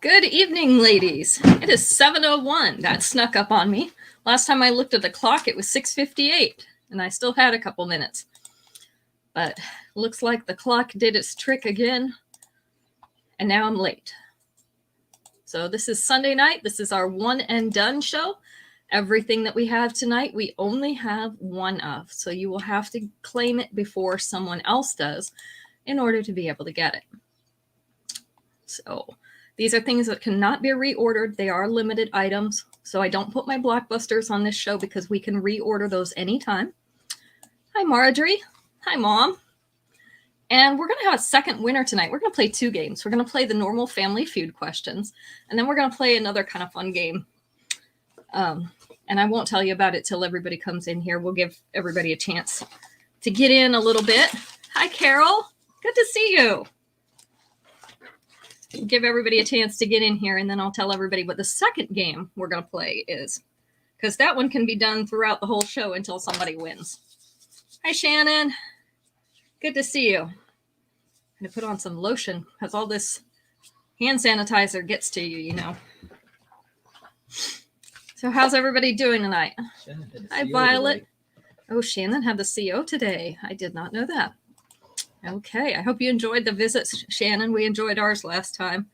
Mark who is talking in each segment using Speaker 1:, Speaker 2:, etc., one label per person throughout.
Speaker 1: Good evening, ladies. It is 7:01. That snuck up on me. Last time I looked at the clock, it was 6:58, and I still had a couple minutes. But looks like the clock did its trick again, and now I'm late. So this is Sunday night. This is our one and done show. Everything that we have tonight, we only have one of. So you will have to claim it before someone else does in order to be able to get it. So these are things that cannot be reordered. They are limited items. So I don't put my blockbusters on this show because we can reorder those anytime. Hi, Marjorie. Hi, Mom. And we're going to have a second winner tonight. We're going to play two games. We're going to play the normal Family Feud questions. And then we're going to play another kind of fun game. And I won't tell you about it till everybody comes in here. We'll give everybody a chance to get in a little bit. Hi, Carol. Good to see you. Give everybody a chance to get in here, and then I'll tell everybody what the second game we're going to play is, because that one can be done throughout the whole show until somebody wins. Hi, Shannon. Good to see you. I'm going to put on some lotion because all this hand sanitizer gets to you, you know. So how's everybody doing tonight? Hi, Violet. Today. Oh, Shannon had the CO today. I did not know that. Okay, I hope you enjoyed the visits, Shannon. We enjoyed ours last time.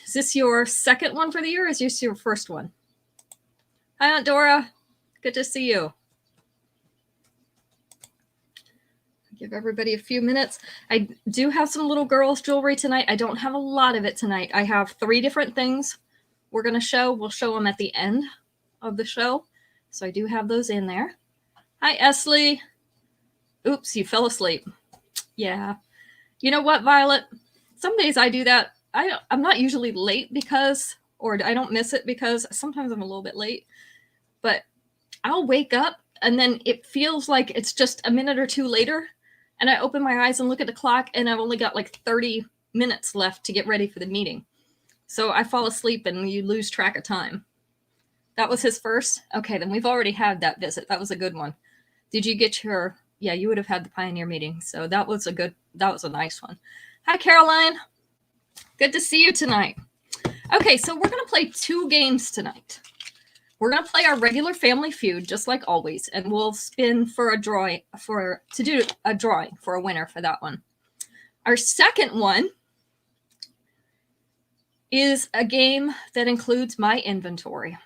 Speaker 1: Is this your second one for the year, or is this your first one? Hi, Aunt Dora. Good to see you. Give everybody a few minutes. I do have some little girls' jewelry tonight. I don't have a lot of it tonight. I have 3 different things we're going to show. We'll show them at the end of the show. So I do have those in there. Hi, Esley. Oops, you fell asleep. Yeah. You know what, Violet? Some days I do that. I'm not usually late because, or I don't miss it because sometimes I'm a little bit late. But I'll wake up and then it feels like it's just a minute or two later. And I open my eyes and look at the clock and I've only got like 30 minutes left to get ready for the meeting. So I fall asleep and you lose track of time. That was his first? Okay, then we've already had that visit. That was a good one. Did you get your... Yeah, you would have had the Pioneer meeting. So that was a nice one. Hi, Caroline. Good to see you tonight. Okay, so we're going to play 2 games tonight. We're going to play our regular Family Feud, just like always, and we'll spin for a drawing for a winner for that one. Our second one is a game that includes my inventory.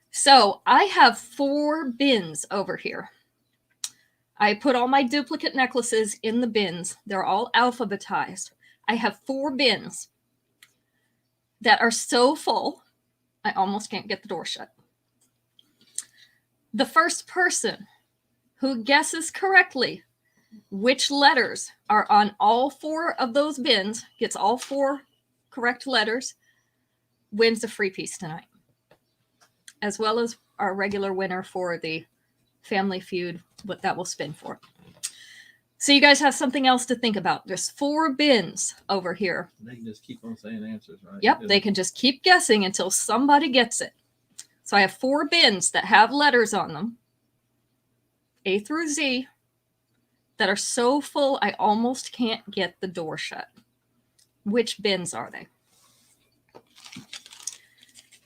Speaker 1: So I have 4 bins over here. I put all my duplicate necklaces in the bins. They're all alphabetized. I have 4 bins that are so full, I almost can't get the door shut. The first person who guesses correctly which letters are on all 4 of those bins, gets all 4 correct letters, wins a free piece tonight, as well as our regular winner for the Family Feud, what that will spin for. So you guys have something else to think about. There's 4 bins over here.
Speaker 2: They can just keep on saying answers, right?
Speaker 1: Yep, they can just keep guessing until somebody gets it. So I have 4 bins that have letters on them, A through Z, that are so full I almost can't get the door shut. Which bins are they?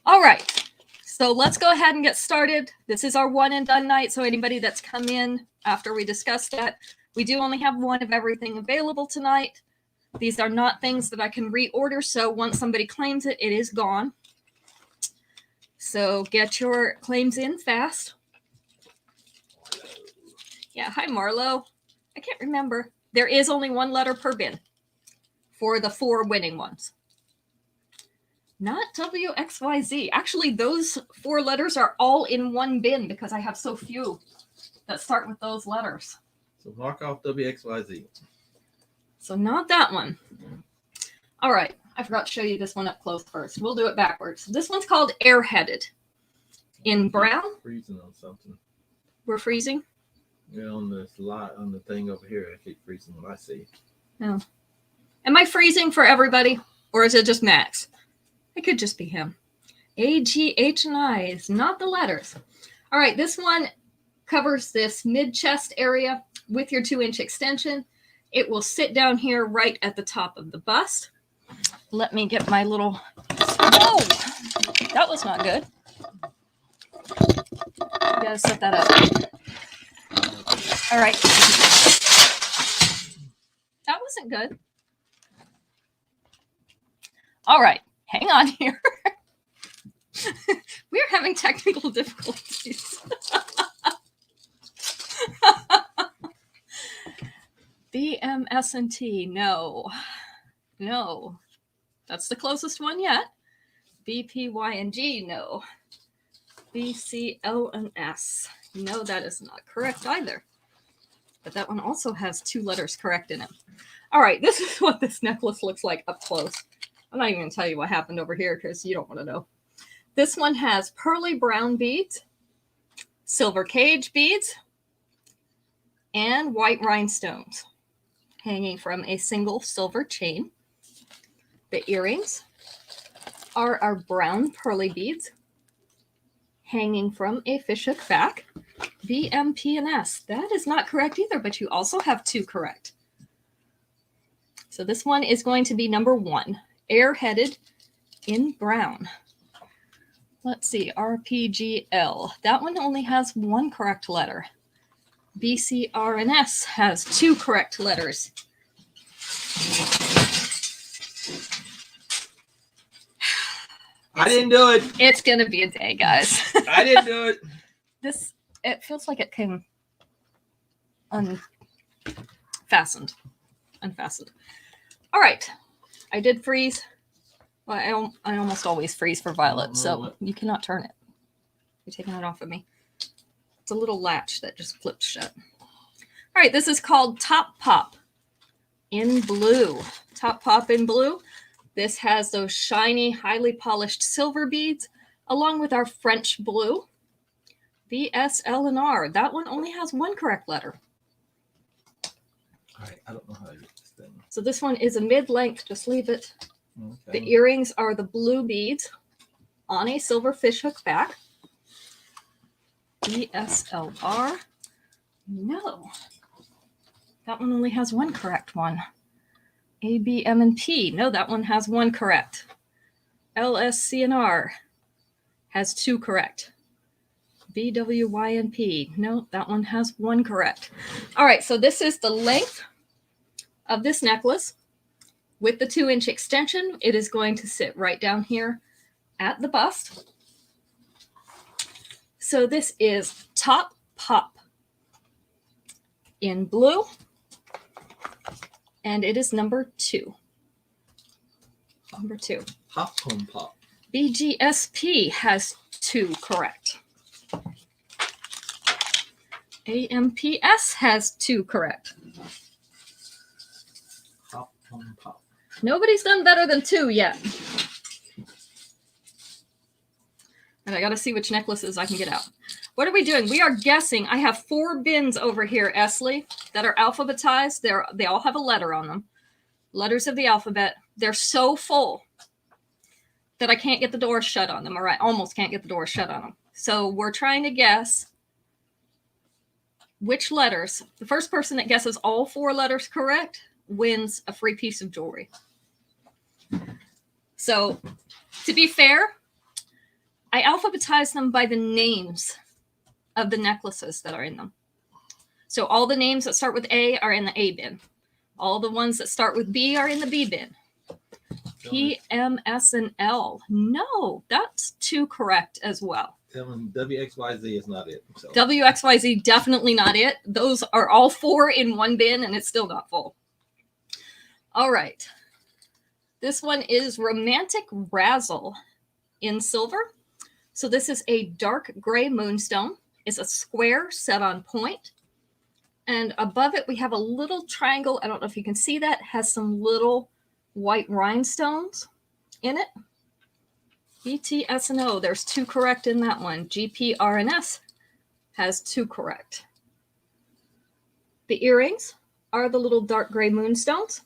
Speaker 1: All right. So let's go ahead and get started. This is our one and done night. So anybody that's come in after we discussed that, we do only have 1 of everything available tonight. These are not things that I can reorder. So once somebody claims it, it is gone. So get your claims in fast. Yeah, hi, Marlo. I can't remember. There is only 1 letter per bin for the 4 winning ones. Not WXYZ. Actually, those 4 letters are all in 1 bin because I have so few that start with those letters.
Speaker 2: So mark off WXYZ.
Speaker 1: So not that one. All right. I forgot to show you this one up close first. We'll do it backwards. This one's called Airheaded. In brown.
Speaker 2: Freezing on something.
Speaker 1: We're freezing?
Speaker 2: Yeah, on this light, on the thing over here, I keep freezing what I see.
Speaker 1: Oh. Am I freezing for everybody? Or is it just Max? It could just be him. A, G, H, and I is not the letters. All right, this one covers this mid-chest area with your 2-inch extension. It will sit down here right at the top of the bust. Let me get my little... Oh, that was not good. Gotta set that up. All right. That wasn't good. All right. Hang on here. We're having technical difficulties. BMS&T. No. No. That's the closest one yet. BPY&G. No. BCL&S. No, that is not correct either. But that one also has 2 letters correct in it. All right, this is what this necklace looks like up close. I'm not even going to tell you what happened over here because you don't want to know. This one has pearly brown beads, silver cage beads, and white rhinestones hanging from a single silver chain. The earrings are our brown pearly beads hanging from a fishhook back. BMP&S. That is not correct either, but you also have 2 correct. So this one is going to be number 1, air-headed in brown. Let's see, RPGL. That one only has 1 correct letter. BCRNS has 2 correct letters.
Speaker 2: I didn't do it.
Speaker 1: It's going to be a day, guys.
Speaker 2: I didn't do it.
Speaker 1: It feels like it came unfastened. All right. I did freeze. Well, I almost always freeze for Violet, so you cannot turn it. You're taking it off of me. It's a little latch that just flips shut. All right, this is called Top Pop in blue. Top Pop in blue. This has those shiny, highly polished silver beads, along with our French blue. BSL&R. That one only has 1 correct letter.
Speaker 2: All right, I don't know how to get this thing.
Speaker 1: So this one is a mid-length. Just leave it.
Speaker 2: Okay.
Speaker 1: The earrings are the blue beads on a silver fishhook back. BSLR. No. That one only has 1 correct one. ABM&P. No, that one has 1 correct. LSCNR has 2 correct. BWYNP. No, that one has 1 correct. All right, so this is the length of this necklace. With the 2-inch extension, it is going to sit right down here at the bust. So this is Top Pop in blue, and it is number 2. Number 2.
Speaker 2: Pop home pop.
Speaker 1: BGSP has 2 correct. AMPS has 2 correct.
Speaker 2: Pop home pop.
Speaker 1: Nobody's done better than 2 yet. And I got to see which necklaces I can get out. What are we doing? We are guessing. I have 4 bins over here, Esley, that are alphabetized. They all have a letter on them. Letters of the alphabet. They're so full that I can't get the door shut on them, or I almost can't get the door shut on them. So we're trying to guess which letters. The first person that guesses all 4 letters correct wins a free piece of jewelry. So, to be fair, I alphabetize them by the names of the necklaces that are in them. So all the names that start with A are in the A bin. All the ones that start with B are in the B bin. P, M, S, and L. No, that's 2 correct as well.
Speaker 2: WXYZ is not it. So.
Speaker 1: WXYZ, definitely not it. Those are all 4 in 1 bin, and it's still not full. All right. This one is Romantic Razzle in silver. So this is a dark gray moonstone. It's a square set on point. And above it, we have a little triangle. I don't know if you can see that. It has some little white rhinestones in it. BTS&O, there's 2 correct in that one. GPRNS has 2 correct. The earrings are the little dark gray moonstones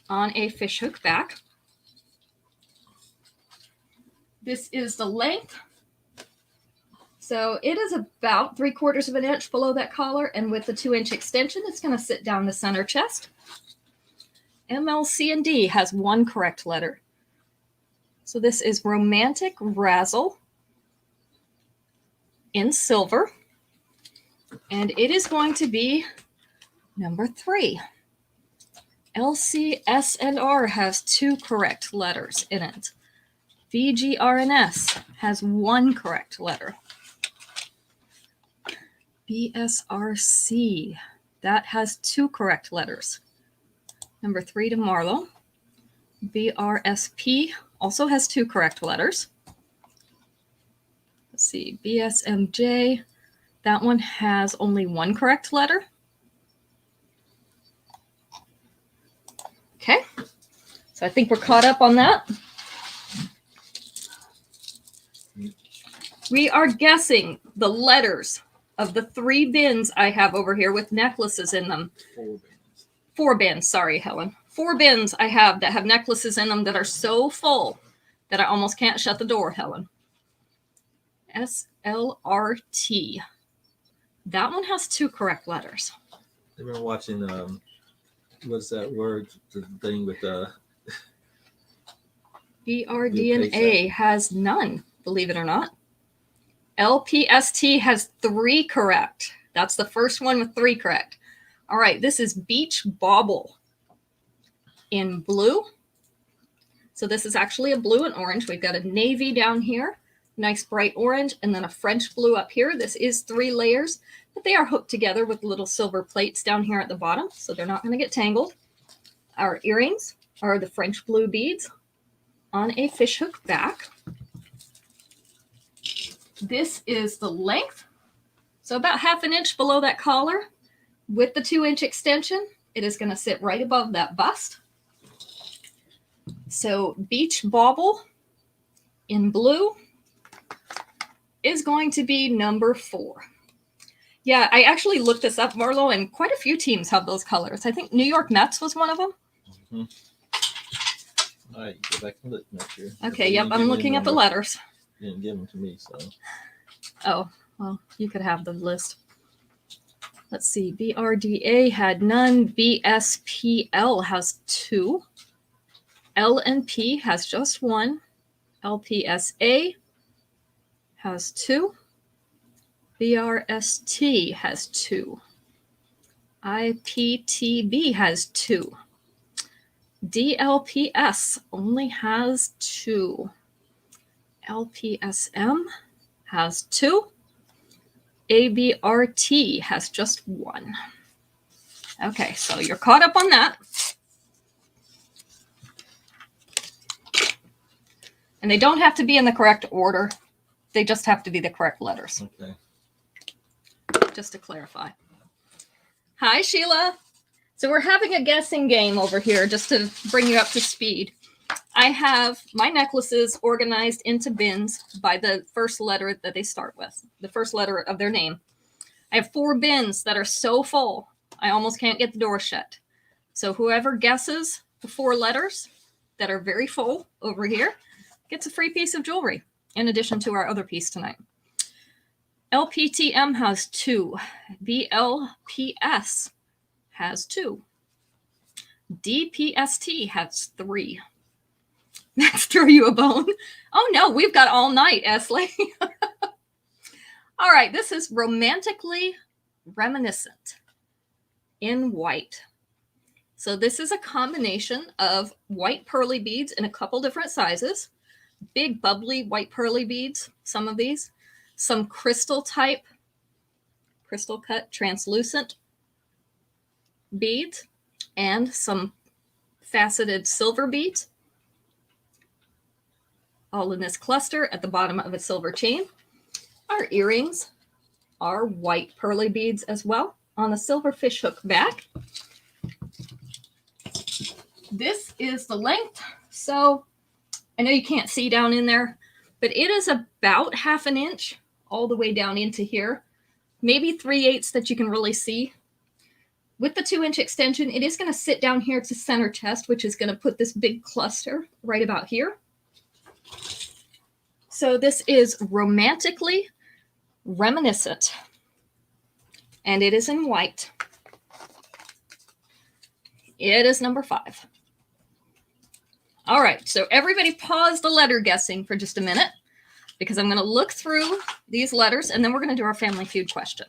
Speaker 1: on a fishhook back. This is the length. So it is about 3/4 of an inch below that collar, and with the 2-inch extension, it's going to sit down the center chest. M, L, C, and D has one correct letter. So this is Romantic Razzle in silver. And it is going to be number 3. L, C, S, and R has 2 correct letters in it. V, G, R, and S has 1 correct letter. B, S, R, C, that has 2 correct letters. Number 3 to Marlo. B, R, S, P also has 2 correct letters. Let's see, B, S, M, J, that one has only 1 correct letter. Okay, so I think we're caught up on that. We are guessing the letters of the 3 bins I have over here with necklaces in them.
Speaker 2: 4 bins.
Speaker 1: 4 bins, sorry, Helen. 4 bins I have that have necklaces in them that are so full that I almost can't shut the door, Helen. SLRT. That one has 2 correct letters.
Speaker 2: I've been watching, what's that word? The thing with
Speaker 1: BRD and A has none, believe it or not. LPST has 3 correct. That's the first one with 3 correct. All right, this is Beach Bauble in blue. So this is actually a blue and orange. We've got a navy down here, nice bright orange, and then a French blue up here. This is 3 layers, but they are hooked together with little silver plates down here at the bottom, so they're not going to get tangled. Our earrings are the French blue beads on a fishhook back. This is the length, so about 1/2 inch below that collar with the 2-inch extension. It is going to sit right above that bust. So Beach Bauble in blue is going to be number 4. Yeah, I actually looked this up, Marlo, and quite a few teams have those colors. I think New York Mets was one of them.
Speaker 2: Mm-hmm. All right, go back and look next year.
Speaker 1: Okay, yep, I'm looking at the letters.
Speaker 2: You didn't give them to me, so.
Speaker 1: Oh, well, you could have the list. Let's see, BRDA had none. BSPL has 2. LNP has just 1. LPSA has 2. BRST has 2. IPTB has 2. DLPS only has 2. LPSM has 2. ABRT has just 1. Okay, so you're caught up on that. And they don't have to be in the correct order. They just have to be the correct letters.
Speaker 2: Okay.
Speaker 1: Just to clarify. Hi, Sheila. So we're having a guessing game over here just to bring you up to speed. I have my necklaces organized into bins by the first letter that they start with, the first letter of their name. I have 4 bins that are so full, I almost can't get the door shut. So whoever guesses the 4 letters that are very full over here gets a free piece of jewelry in addition to our other piece tonight. LPTM has 2. BLPS has 2. DPST has 3. Max throw you a bone. Oh no, we've got all night, Esley. All right, this is Romantically Reminiscent in white. So this is a combination of white pearly beads in a couple different sizes, big bubbly white pearly beads, some of these, some crystal type, crystal cut translucent beads, and some faceted silver beads, all in this cluster at the bottom of a silver chain. Our earrings are white pearly beads as well on a silver fishhook back. This is the length. So I know you can't see down in there, but it is about 1/2 inch all the way down into here. Maybe 3/8 that you can really see. With the 2-inch extension, it is going to sit down here to center chest, which is going to put this big cluster right about here. So this is Romantically Reminiscent, and it is in white. It is number 5. All right, so everybody pause the letter guessing for just a minute because I'm going to look through these letters and then we're going to do our Family Feud question.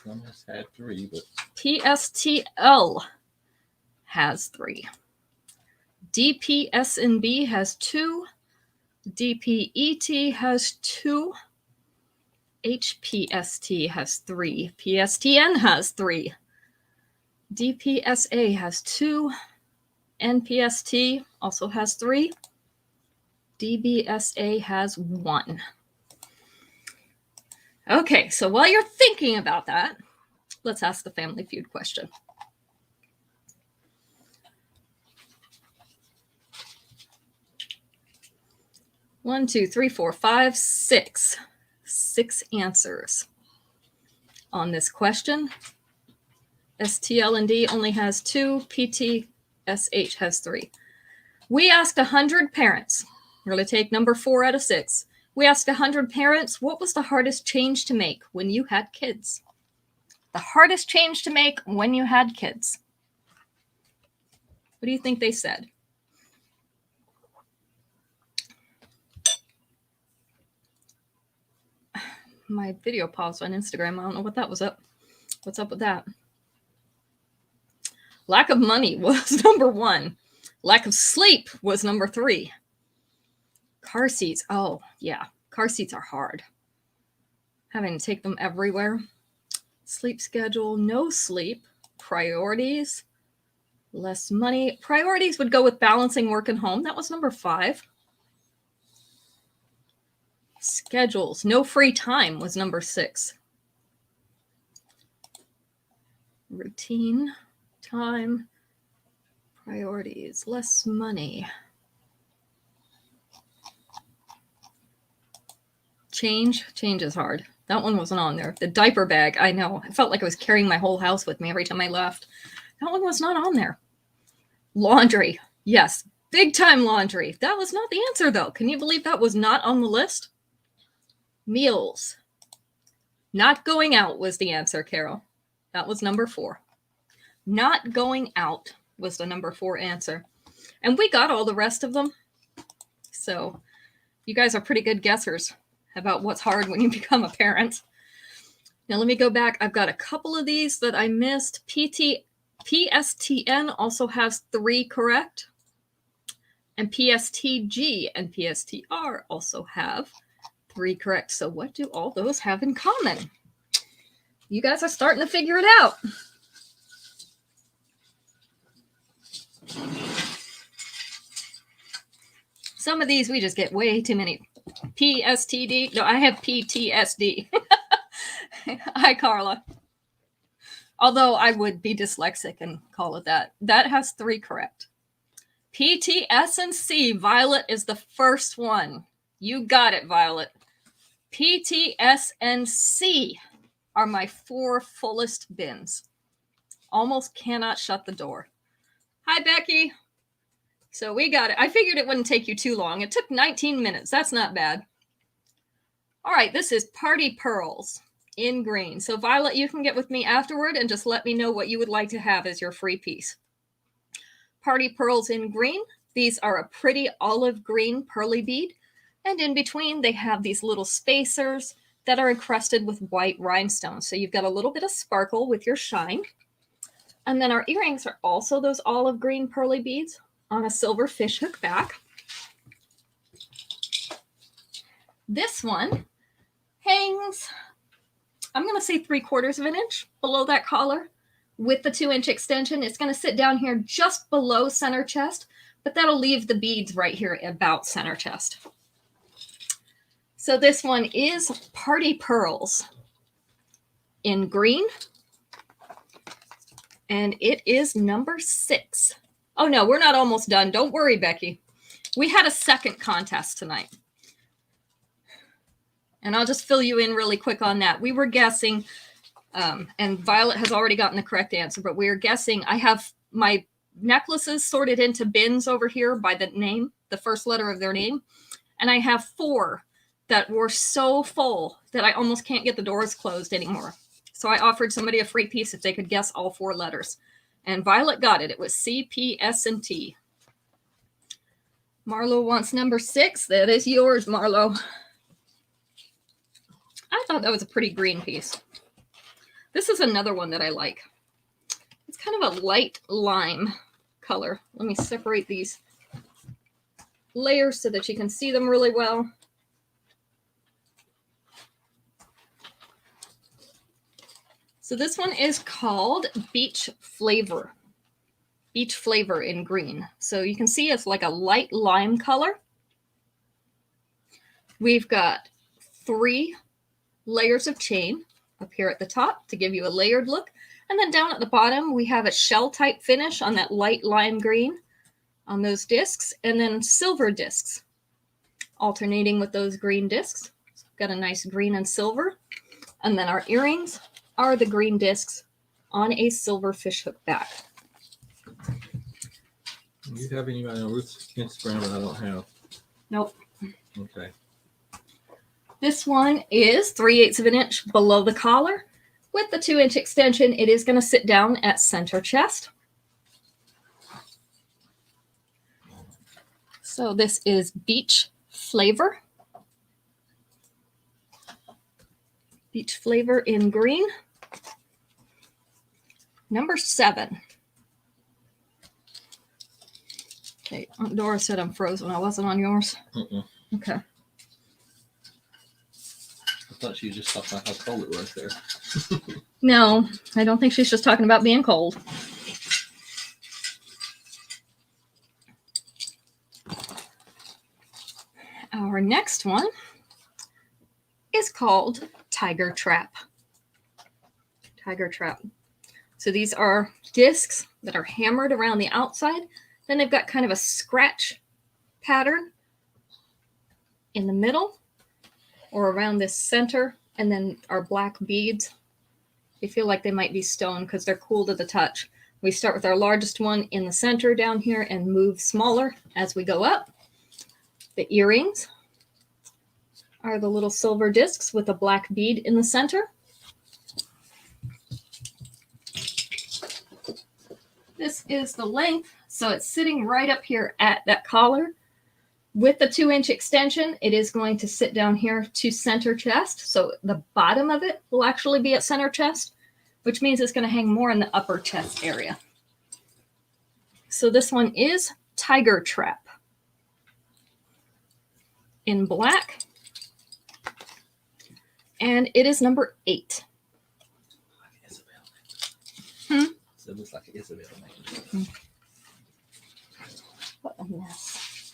Speaker 2: Almost had 3, but
Speaker 1: PSTL has 3. DPSNB has 2. DPET has 2. HPST has 3. PSTN has 3. DPSA has 2. NPST also has 3. DBSA has 1. Okay, so while you're thinking about that, let's ask the Family Feud question. One, two, three, four, five, 6. 6 answers on this question. STL&D only has 2. PTSH has 3. We asked 100 parents. We're going to take number 4 out of 6. We asked 100 parents, what was the hardest change to make when you had kids? The hardest change to make when you had kids. What do you think they said? My video paused on Instagram. I don't know what that was up. What's up with that? Lack of money was number 1. Lack of sleep was number 3. Car seats. Oh, yeah. Car seats are hard. Having to take them everywhere. Sleep schedule. No sleep. Priorities. Less money. Priorities would go with balancing work and home. That was number 5. Schedules. No free time was number 6. Routine. Time. Priorities. Less money. Change is hard. That one wasn't on there. The diaper bag, I know. I felt like I was carrying my whole house with me every time I left. That one was not on there. Laundry. Yes, big time laundry. That was not the answer, though. Can you believe that was not on the list? Meals. Not going out was the answer, Carol. That was number 4. Not going out was the number 4 answer. And we got all the rest of them. So you guys are pretty good guessers about what's hard when you become a parent. Now let me go back. I've got a couple of these that I missed. PSTN also has 3 correct. And PSTG and PSTR also have 3 correct. So what do all those have in common? You guys are starting to figure it out. Some of these we just get way too many. PSTD. No, I have PTSD. Hi, Carla. Although I would be dyslexic and call it that. That has 3 correct. PTS and C. Violet is the first one. You got it, Violet. PTS and C are my 4 fullest bins. Almost cannot shut the door. Hi, Becky. So we got it. I figured it wouldn't take you too long. It took 19 minutes. That's not bad. All right, this is Party Pearls in green. So Violet, you can get with me afterward and just let me know what you would like to have as your free piece. Party Pearls in green. These are a pretty olive green pearly bead. And in between, they have these little spacers that are encrusted with white rhinestones. So you've got a little bit of sparkle with your shine. And then our earrings are also those olive green pearly beads on a silver fishhook back. This one hangs, I'm going to say 3/4 of an inch below that collar with the 2-inch extension. It's going to sit down here just below center chest, but that'll leave the beads right here about center chest. So this one is Party Pearls in green. And it is number 6. Oh, no, we're not almost done. Don't worry, Becky. We had a second contest tonight. And I'll just fill you in really quick on that. We were guessing, and Violet has already gotten the correct answer, but we were guessing. I have my necklaces sorted into bins over here by the name, the first letter of their name. And I have 4 that were so full that I almost can't get the doors closed anymore. So I offered somebody a free piece if they could guess all 4 letters. And Violet got it. It was C, P, S, and T. Marlo wants number 6. That is yours, Marlo. I thought that was a pretty green piece. This is another one that I like. It's kind of a light lime color. Let me separate these layers so that you can see them really well. So this one is called Beach Flavor. Beach Flavor in green. So you can see it's like a light lime color. We've got 3 layers of chain up here at the top to give you a layered look. And then down at the bottom, we have a shell type finish on that light lime green on those discs, and then silver discs alternating with those green discs. So got a nice green and silver. And then our earrings are the green discs on a silver fishhook back.
Speaker 2: You have any on Ruth's Instagram that I don't have?
Speaker 1: Nope.
Speaker 2: Okay.
Speaker 1: This one is 3/8 of an inch below the collar. With the 2-inch extension, it is going to sit down at center chest. So this is Beach Flavor. Beach Flavor in green. Number 7. Okay, Dora said I'm frozen. I wasn't on yours. Okay.
Speaker 2: I thought she was just talking about how cold it was there.
Speaker 1: No, I don't think she's just talking about being cold. Our next one is called Tiger Trap. Tiger Trap. So these are discs that are hammered around the outside. Then they've got kind of a scratch pattern in the middle or around this center. And then our black beads. They feel like they might be stone because they're cool to the touch. We start with our largest one in the center down here and move smaller as we go up. The earrings are the little silver discs with a black bead in the center. This is the length, so it's sitting right up here at that collar. With the 2-inch extension, it is going to sit down here to center chest. So the bottom of it will actually be at center chest, which means it's going to hang more in the upper chest area. So this one is Tiger Trap in black. And it is number 8.
Speaker 2: Isabel. So it looks like Isabel.
Speaker 1: What a mess.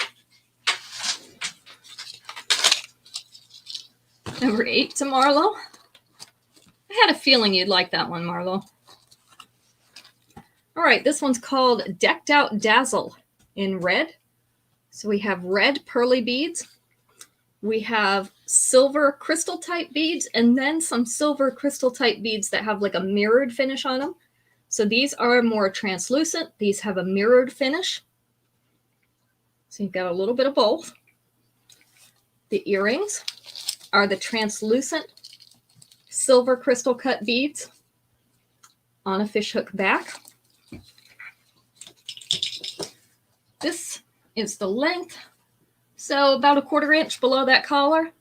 Speaker 1: Number 8 to Marlo. I had a feeling you'd like that one, Marlo. All right, this one's called Decked Out Dazzle in red. So we have red pearly beads. We have silver crystal type beads and then some silver crystal type beads that have like a mirrored finish on them. So these are more translucent. These have a mirrored finish. So you've got a little bit of both. The earrings are the translucent silver crystal cut beads on a fishhook back. This is the length. So about a 1/4 inch below that collar.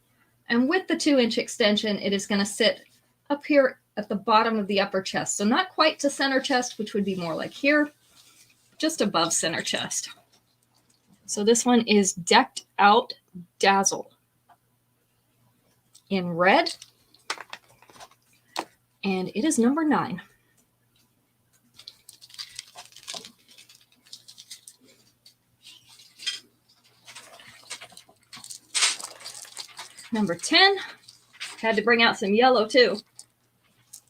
Speaker 1: And with the 2-inch extension, it is going to sit up here at the bottom of the upper chest. So not quite to center chest, which would be more like here, just above center chest. So this one is Decked Out Dazzle in red. And it is number 9. Number 10, had to bring out some yellow too.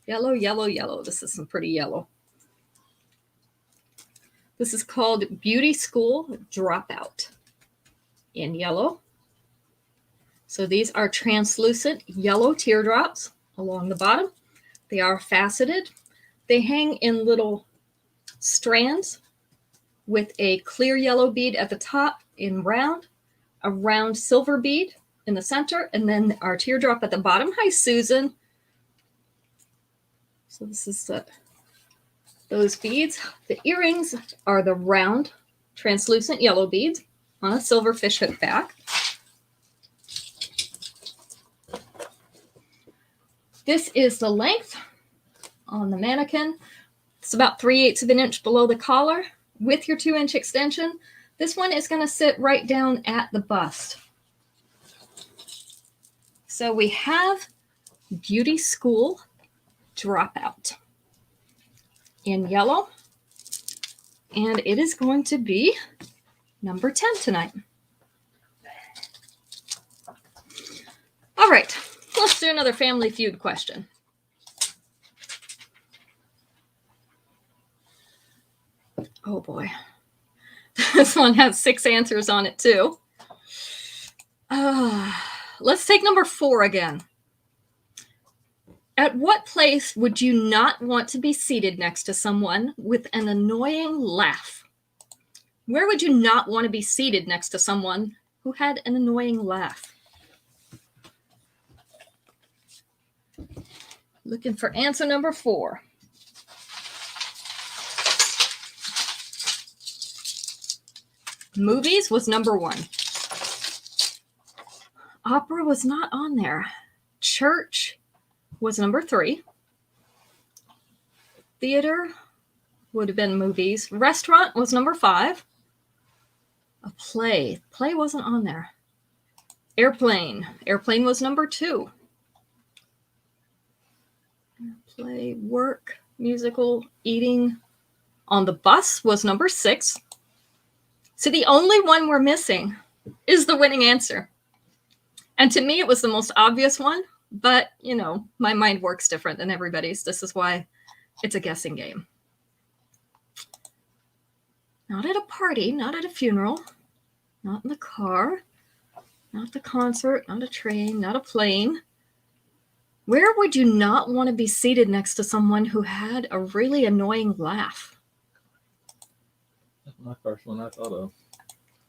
Speaker 1: Yellow, yellow, yellow. This is some pretty yellow. This is called Beauty School Dropout in yellow. So these are translucent yellow teardrops along the bottom. They are faceted. They hang in little strands with a clear yellow bead at the top in round, a round silver bead in the center, and then our teardrop at the bottom. Hi, Susan. So this is those beads. The earrings are the round, translucent yellow beads on a silver fishhook back. This is the length on the mannequin. It's about 3/8 of an inch below the collar with your 2-inch extension. This one is going to sit right down at the bust. So we have Beauty School Dropout in yellow. And it is going to be number 10 tonight. All right, let's do another Family Feud question. Oh boy. This one has 6 answers on it too. Let's take number 4 again. At what place would you not want to be seated next to someone with an annoying laugh? Where would you not want to be seated next to someone who had an annoying laugh? Looking for answer number 4. Movies was number 1. Opera was not on there. Church was number 3. Theater would have been movies. Restaurant was number 5. A play. Play wasn't on there. Airplane. Airplane was number 2. Play, work, musical, eating. On the bus was number 6. So the only one we're missing is the winning answer. And to me, it was the most obvious one. But, you know, my mind works different than everybody's. This is why it's a guessing game. Not at a party, not at a funeral, not in the car, not the concert, not a train, not a plane. Where would you not want to be seated next to someone who had a really annoying laugh?
Speaker 2: That's my first one I thought of.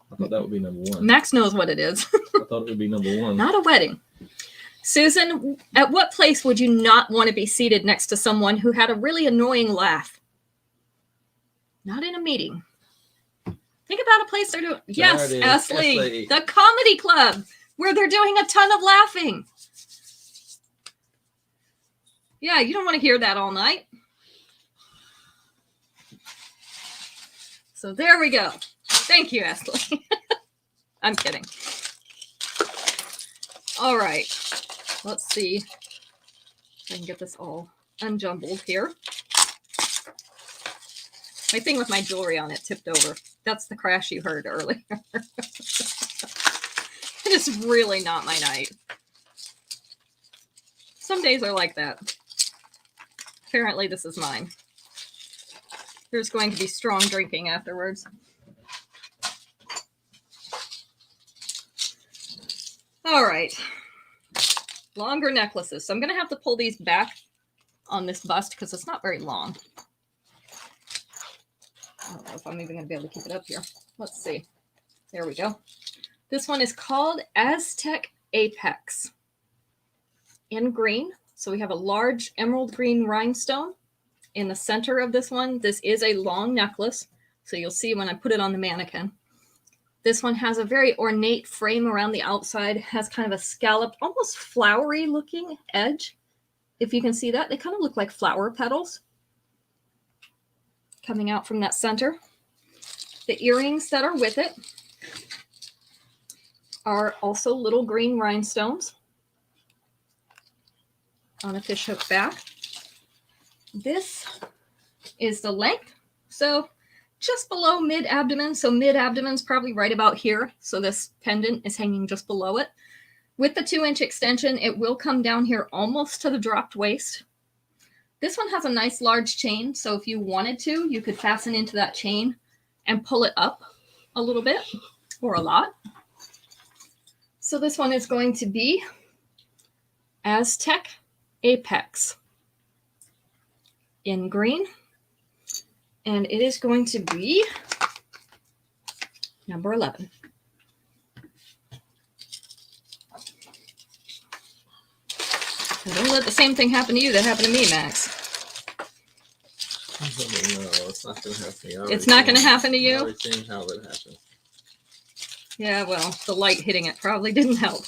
Speaker 2: I thought that would be number 1.
Speaker 1: Max knows what it is.
Speaker 2: I thought it would be number 1.
Speaker 1: Not a wedding. Susan, at what place would you not want to be seated next to someone who had a really annoying laugh? Not in a meeting. Think about a place they're doing. Yes, Ashley. The comedy club, where they're doing a ton of laughing. Yeah, you don't want to hear that all night. So there we go. Thank you, Ashley. I'm kidding. All right. Let's see if I can get this all unjumbled here. My thing with my jewelry on it tipped over. That's the crash you heard earlier. It is really not my night. Some days are like that. Apparently this is mine. There's going to be strong drinking afterwards. All right. Longer necklaces. So I'm going to have to pull these back on this bust because it's not very long. I don't know if I'm even going to be able to keep it up here. Let's see. There we go. This one is called Aztec Apex in green. So we have a large emerald green rhinestone in the center of this one. This is a long necklace. So you'll see when I put it on the mannequin. This one has a very ornate frame around the outside, has kind of a scalloped, almost flowery looking edge. If you can see that, they kind of look like flower petals coming out from that center. The earrings that are with it are also little green rhinestones on a fishhook back. This is the length. So just below mid-abdomen. So mid-abdomen is probably right about here. So this pendant is hanging just below it. With the 2-inch extension, it will come down here almost to the dropped waist. This one has a nice large chain. So if you wanted to, you could fasten into that chain and pull it up a little bit or a lot. So this one is going to be Aztec Apex in green. And it is going to be number 11. So don't let the same thing happen to you that happened to me, Max.
Speaker 2: No, it's not going to happen to me.
Speaker 1: It's not going to happen to you?
Speaker 2: I've already seen how it happens.
Speaker 1: Yeah, well, the light hitting it probably didn't help.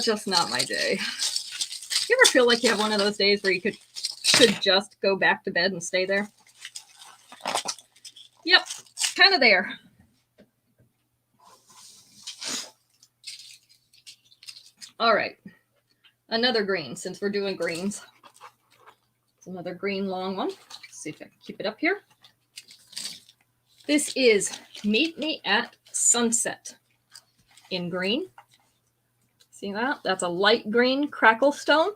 Speaker 1: Just not my day. You ever feel like you have one of those days where you could just go back to bed and stay there? Yep, kind of there. All right, another green, since we're doing greens. It's another green long one. Let's see if I can keep it up here. This is Meet Me at Sunset in green. See that? That's a light green crackle stone.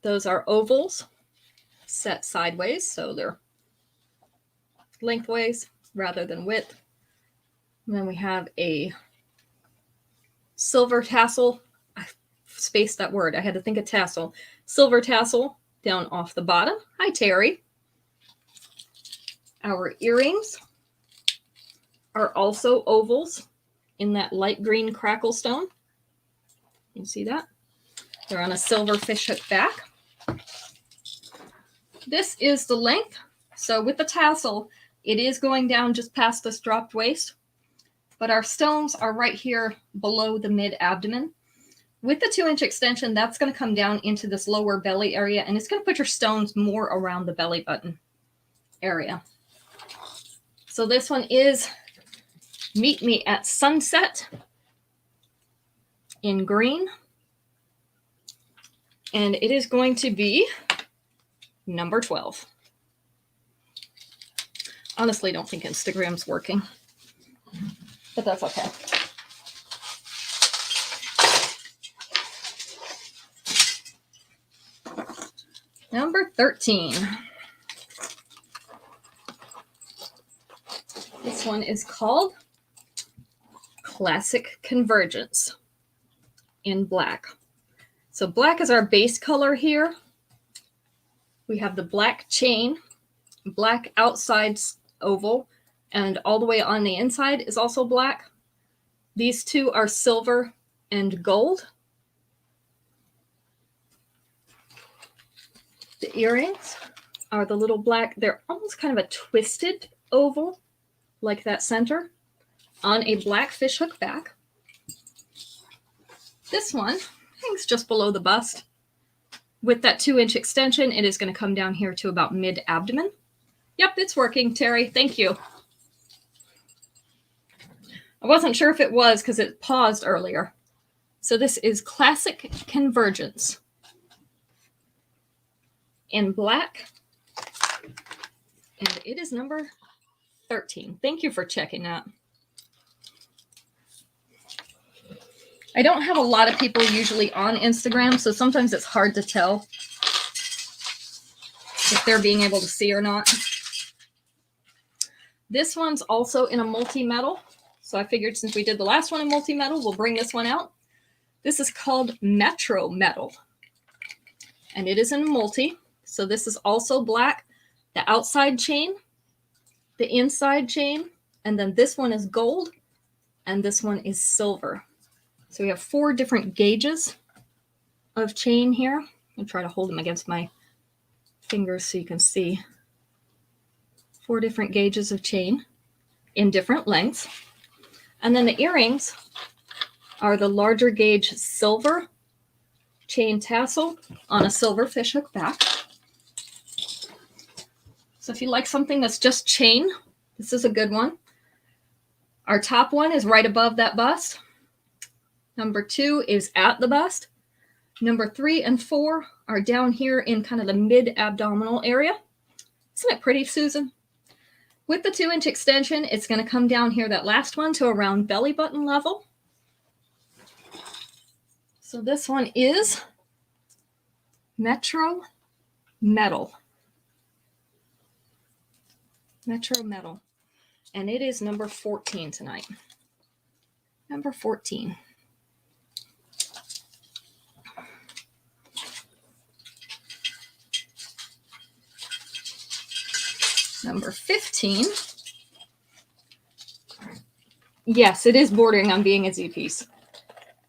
Speaker 1: Those are ovals set sideways, so they're lengthways rather than width. And then we have a silver tassel. I spaced that word. I had to think of tassel. Silver tassel down off the bottom. Hi, Terry. Our earrings are also ovals in that light green crackle stone. You see that? They're on a silver fishhook back. This is the length. So with the tassel, it is going down just past this dropped waist, but our stones are right here below the mid-abdomen. With the 2-inch extension, that's going to come down into this lower belly area, and it's going to put your stones more around the belly button area. So this one is Meet Me at Sunset in green. And it is going to be number 12. Honestly, don't think Instagram's working, but that's okay. Number 13. This one is called Classic Convergence in black. So black is our base color here. We have the black chain, black outside oval, and all the way on the inside is also black. These two are silver and gold. The earrings are the little black, they're almost kind of a twisted oval, like that center, on a black fishhook back. This one hangs just below the bust. With that 2-inch extension, it is going to come down here to about mid-abdomen. Yep, it's working, Terry. Thank you. I wasn't sure if it was because it paused earlier. So this is Classic Convergence in black. And it is number 13. Thank you for checking that. I don't have a lot of people usually on Instagram, so sometimes it's hard to tell if they're being able to see or not. This one's also in a multi-metal, so I figured since we did the last one in multi-metal, we'll bring this one out. This is called Metro Metal, and it is in multi, so this is also black. The outside chain, the inside chain, and then this one is gold, and this one is silver. So we have 4 different gauges of chain here. I'll try to hold them against my fingers so you can see. 4 different gauges of chain in different lengths. And then the earrings are the larger gauge silver chain tassel on a silver fishhook back. So if you like something that's just chain, this is a good one. Our top one is right above that bust. Number 2 is at the bust. Number 3 and 4 are down here in kind of the mid-abdominal area. Isn't it pretty, Susan? With the 2-inch extension, it's going to come down here, that last one, to around belly button level. So this one is Metro Metal. Metro Metal. And it is number 14 tonight. Number 14. Number 15. Yes, it is bordering on being a Z-piece.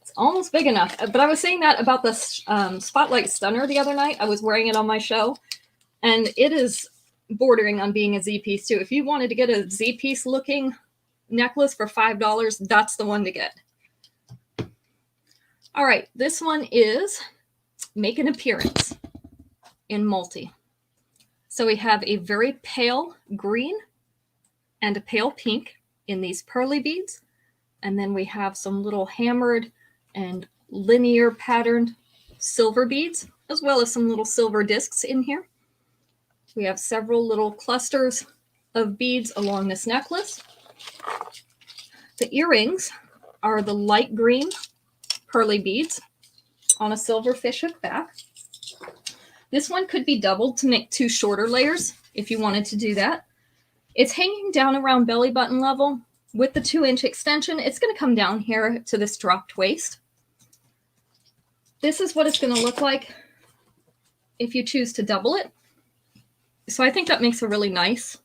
Speaker 1: It's almost big enough. But I was saying that about the Spotlight Stunner the other night. I was wearing it on my show. And it is bordering on being a Z piece too. If you wanted to get a Z piece looking necklace for $5, that's the one to get. All right, this one is Make an Appearance in multi. So we have a very pale green and a pale pink in these pearly beads. And then we have some little hammered and linear patterned silver beads, as well as some little silver discs in here. We have several little clusters of beads along this necklace. The earrings are the light green pearly beads on a silver fishhook back. This one could be doubled to make 2 shorter layers if you wanted to do that. It's hanging down around belly button level. With the 2-inch extension, it's going to come down here to this dropped waist. This is what it's going to look like if you choose to double it. So I think that makes a really nice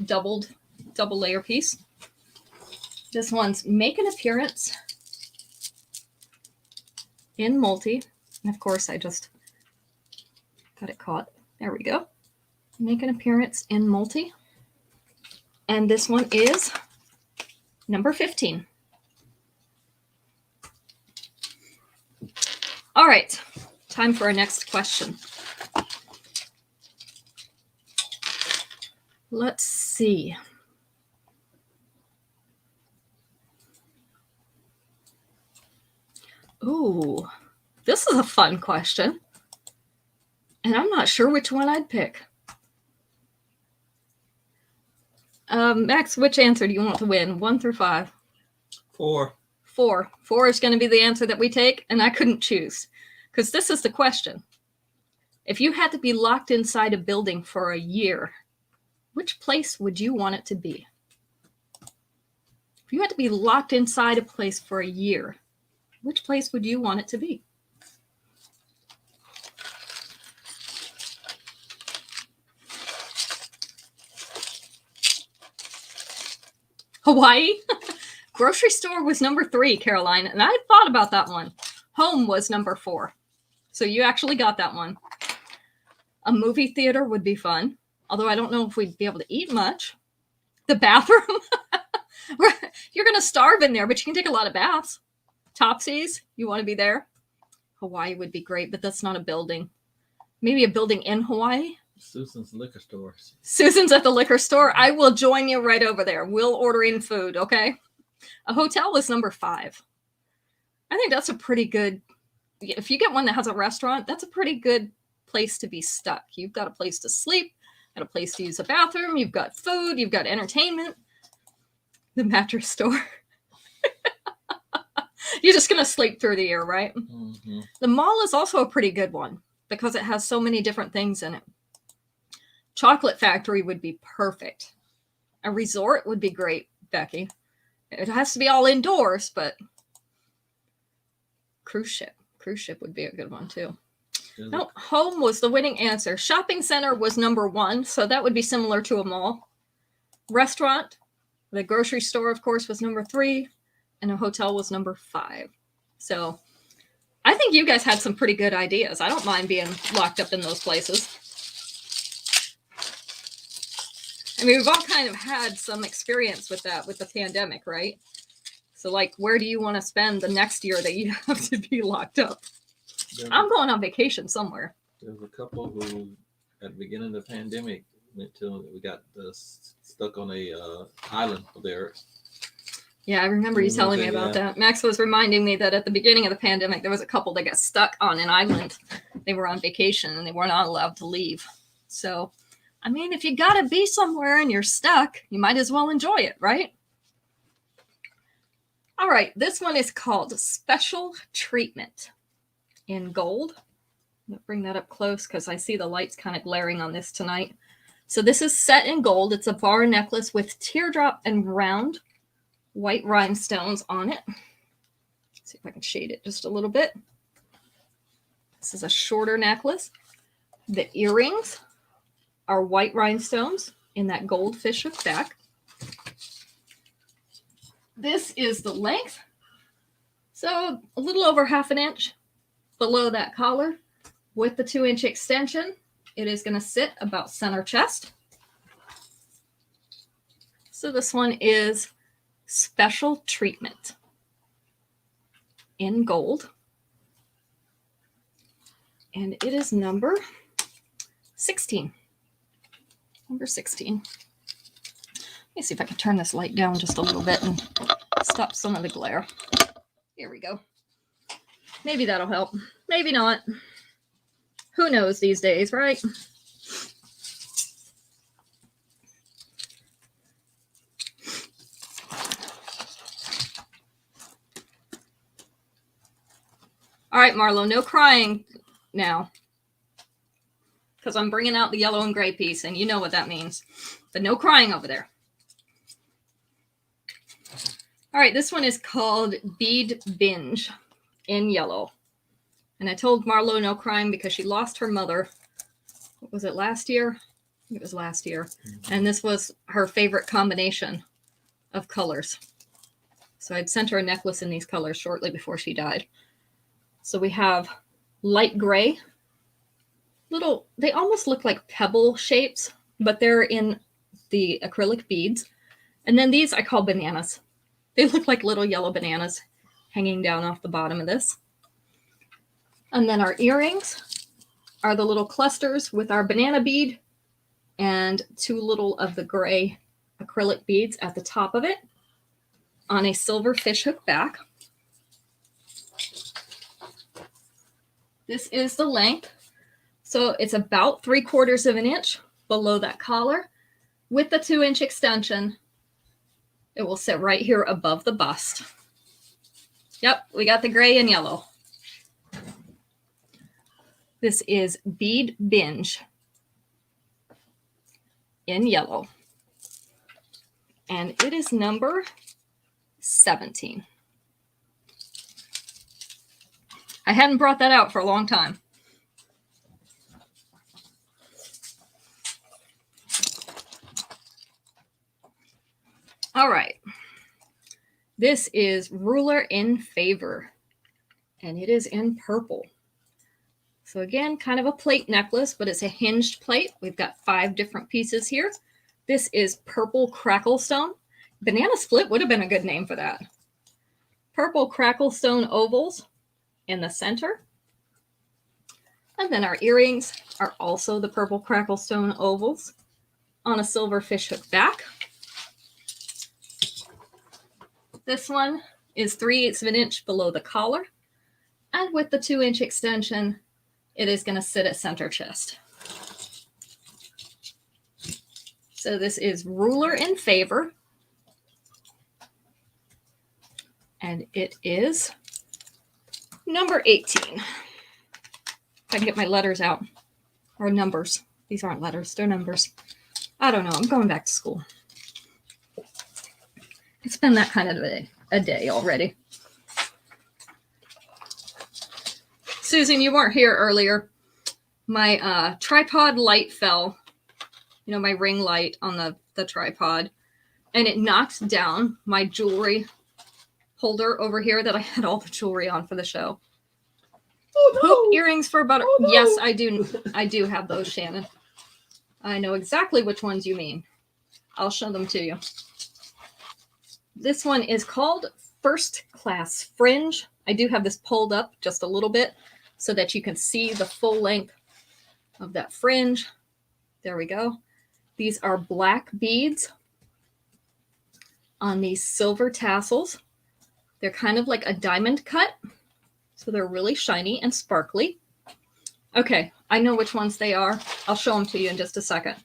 Speaker 1: double layer piece. This one's Make an Appearance in multi. And of course, I just got it caught. There we go. Make an Appearance in multi. And this one is number 15. All right, time for our next question. Let's see. Ooh, this is a fun question. And I'm not sure which one I'd pick. Max, which answer do you want to win? 1 through 5?
Speaker 2: 4.
Speaker 1: 4. 4 is going to be the answer that we take, and I couldn't choose. Because this is the question. If you had to be locked inside a building for a year, which place would you want it to be? If you had to be locked inside a place for a year, which place would you want it to be? Hawaii? Grocery store was number 3, Caroline, and I thought about that one. Home was number 4. So you actually got that one. A movie theater would be fun, although I don't know if we'd be able to eat much. The bathroom? You're going to starve in there, but you can take a lot of baths. Topsies, you want to be there? Hawaii would be great, but that's not a building. Maybe a building in Hawaii?
Speaker 2: Susan's liquor store.
Speaker 1: Susan's at the liquor store. I will join you right over there. We'll order in food, okay? A hotel was number 5. I think that's a pretty good... If you get one that has a restaurant, that's a pretty good place to be stuck. You've got a place to sleep, got a place to use a bathroom, you've got food, you've got entertainment. The mattress store. You're just going to sleep through the year, right?
Speaker 2: Mm-hmm.
Speaker 1: The mall is also a pretty good one because it has so many different things in it. Chocolate factory would be perfect. A resort would be great, Becky. It has to be all indoors, but cruise ship would be a good one too. No, home was the winning answer. Shopping center was number 1, so that would be similar to a mall. Restaurant, the grocery store, of course, was number 3, and a hotel was number 5. So I think you guys had some pretty good ideas. I don't mind being locked up in those places. I mean, we've all kind of had some experience with that with the pandemic, right? So, like, where do you want to spend the next year that you have to be locked up? I'm going on vacation somewhere.
Speaker 2: There's a couple who, at the beginning of the pandemic, went to, we got stuck on a island there.
Speaker 1: Yeah, I remember you telling me about that. Max was reminding me that at the beginning of the pandemic, there was a couple that got stuck on an island. They were on vacation and they were not allowed to leave. So, I mean, if you got to be somewhere and you're stuck, you might as well enjoy it, right? All right, this one is called Special Treatment in gold. I'm going to bring that up close because I see the lights kind of glaring on this tonight. So this is set in gold. It's a bar necklace with teardrop and round white rhinestones on it. Let's see if I can shade it just a little bit. This is a shorter necklace. The earrings are white rhinestones in that gold fishhook back. This is the length. So a little over 1/2 inch below that collar with the 2-inch extension. It is going to sit about center chest. So this one is Special Treatment in gold. And it is number 16. Number 16. Let me see if I can turn this light down just a little bit and stop some of the glare. Here we go. Maybe that'll help. Maybe not. Who knows these days, right? All right, Marlo, no crying now. Because I'm bringing out the yellow and gray piece, and you know what that means. But no crying over there. All right, this one is called Bead Binge in yellow. And I told Marlo no crying because she lost her mother. What was it, last year? I think it was last year. Mm-hmm. And this was her favorite combination of colors. So I'd sent her a necklace in these colors shortly before she died. So we have light gray. They almost look like pebble shapes, but they're in the acrylic beads. And then these I call bananas. They look like little yellow bananas hanging down off the bottom of this. And then our earrings are the little clusters with our banana bead and 2 little of the gray acrylic beads at the top of it on a silver fishhook back. This is the length. So it's about 3/4 of an inch below that collar. With the 2-inch extension, it will sit right here above the bust. Yep, we got the gray and yellow. This is Bead Binge in yellow. And it is number 17. I hadn't brought that out for a long time. All right. This is Ruler in Favor, and it is in purple. So again, kind of a plate necklace, but it's a hinged plate. We've got 5 different pieces here. This is Purple Cracklestone. Banana Split would have been a good name for that. Purple Cracklestone ovals in the center. And then our earrings are also the Purple Cracklestone ovals on a silver fishhook back. This one is 3/8 of an inch below the collar. And with the 2-inch extension, it is going to sit at center chest. So this is Ruler in Favor. And it is number 18. If I can get my letters out. Or numbers. These aren't letters, they're numbers. I don't know, I'm going back to school. It's been that kind of a day already. Susan, you weren't here earlier. My tripod light fell. You know, my ring light on the tripod. And it knocked down my jewelry holder over here that I had all the jewelry on for the show. Oh, no. Hoop earrings for about... Oh, no. Yes, I do have those, Shannon. I know exactly which ones you mean. I'll show them to you. This one is called First Class Fringe. I do have this pulled up just a little bit so that you can see the full length of that fringe. There we go. These are black beads on these silver tassels. They're kind of like a diamond cut, so they're really shiny and sparkly. Okay, I know which ones they are. I'll show them to you in just a second.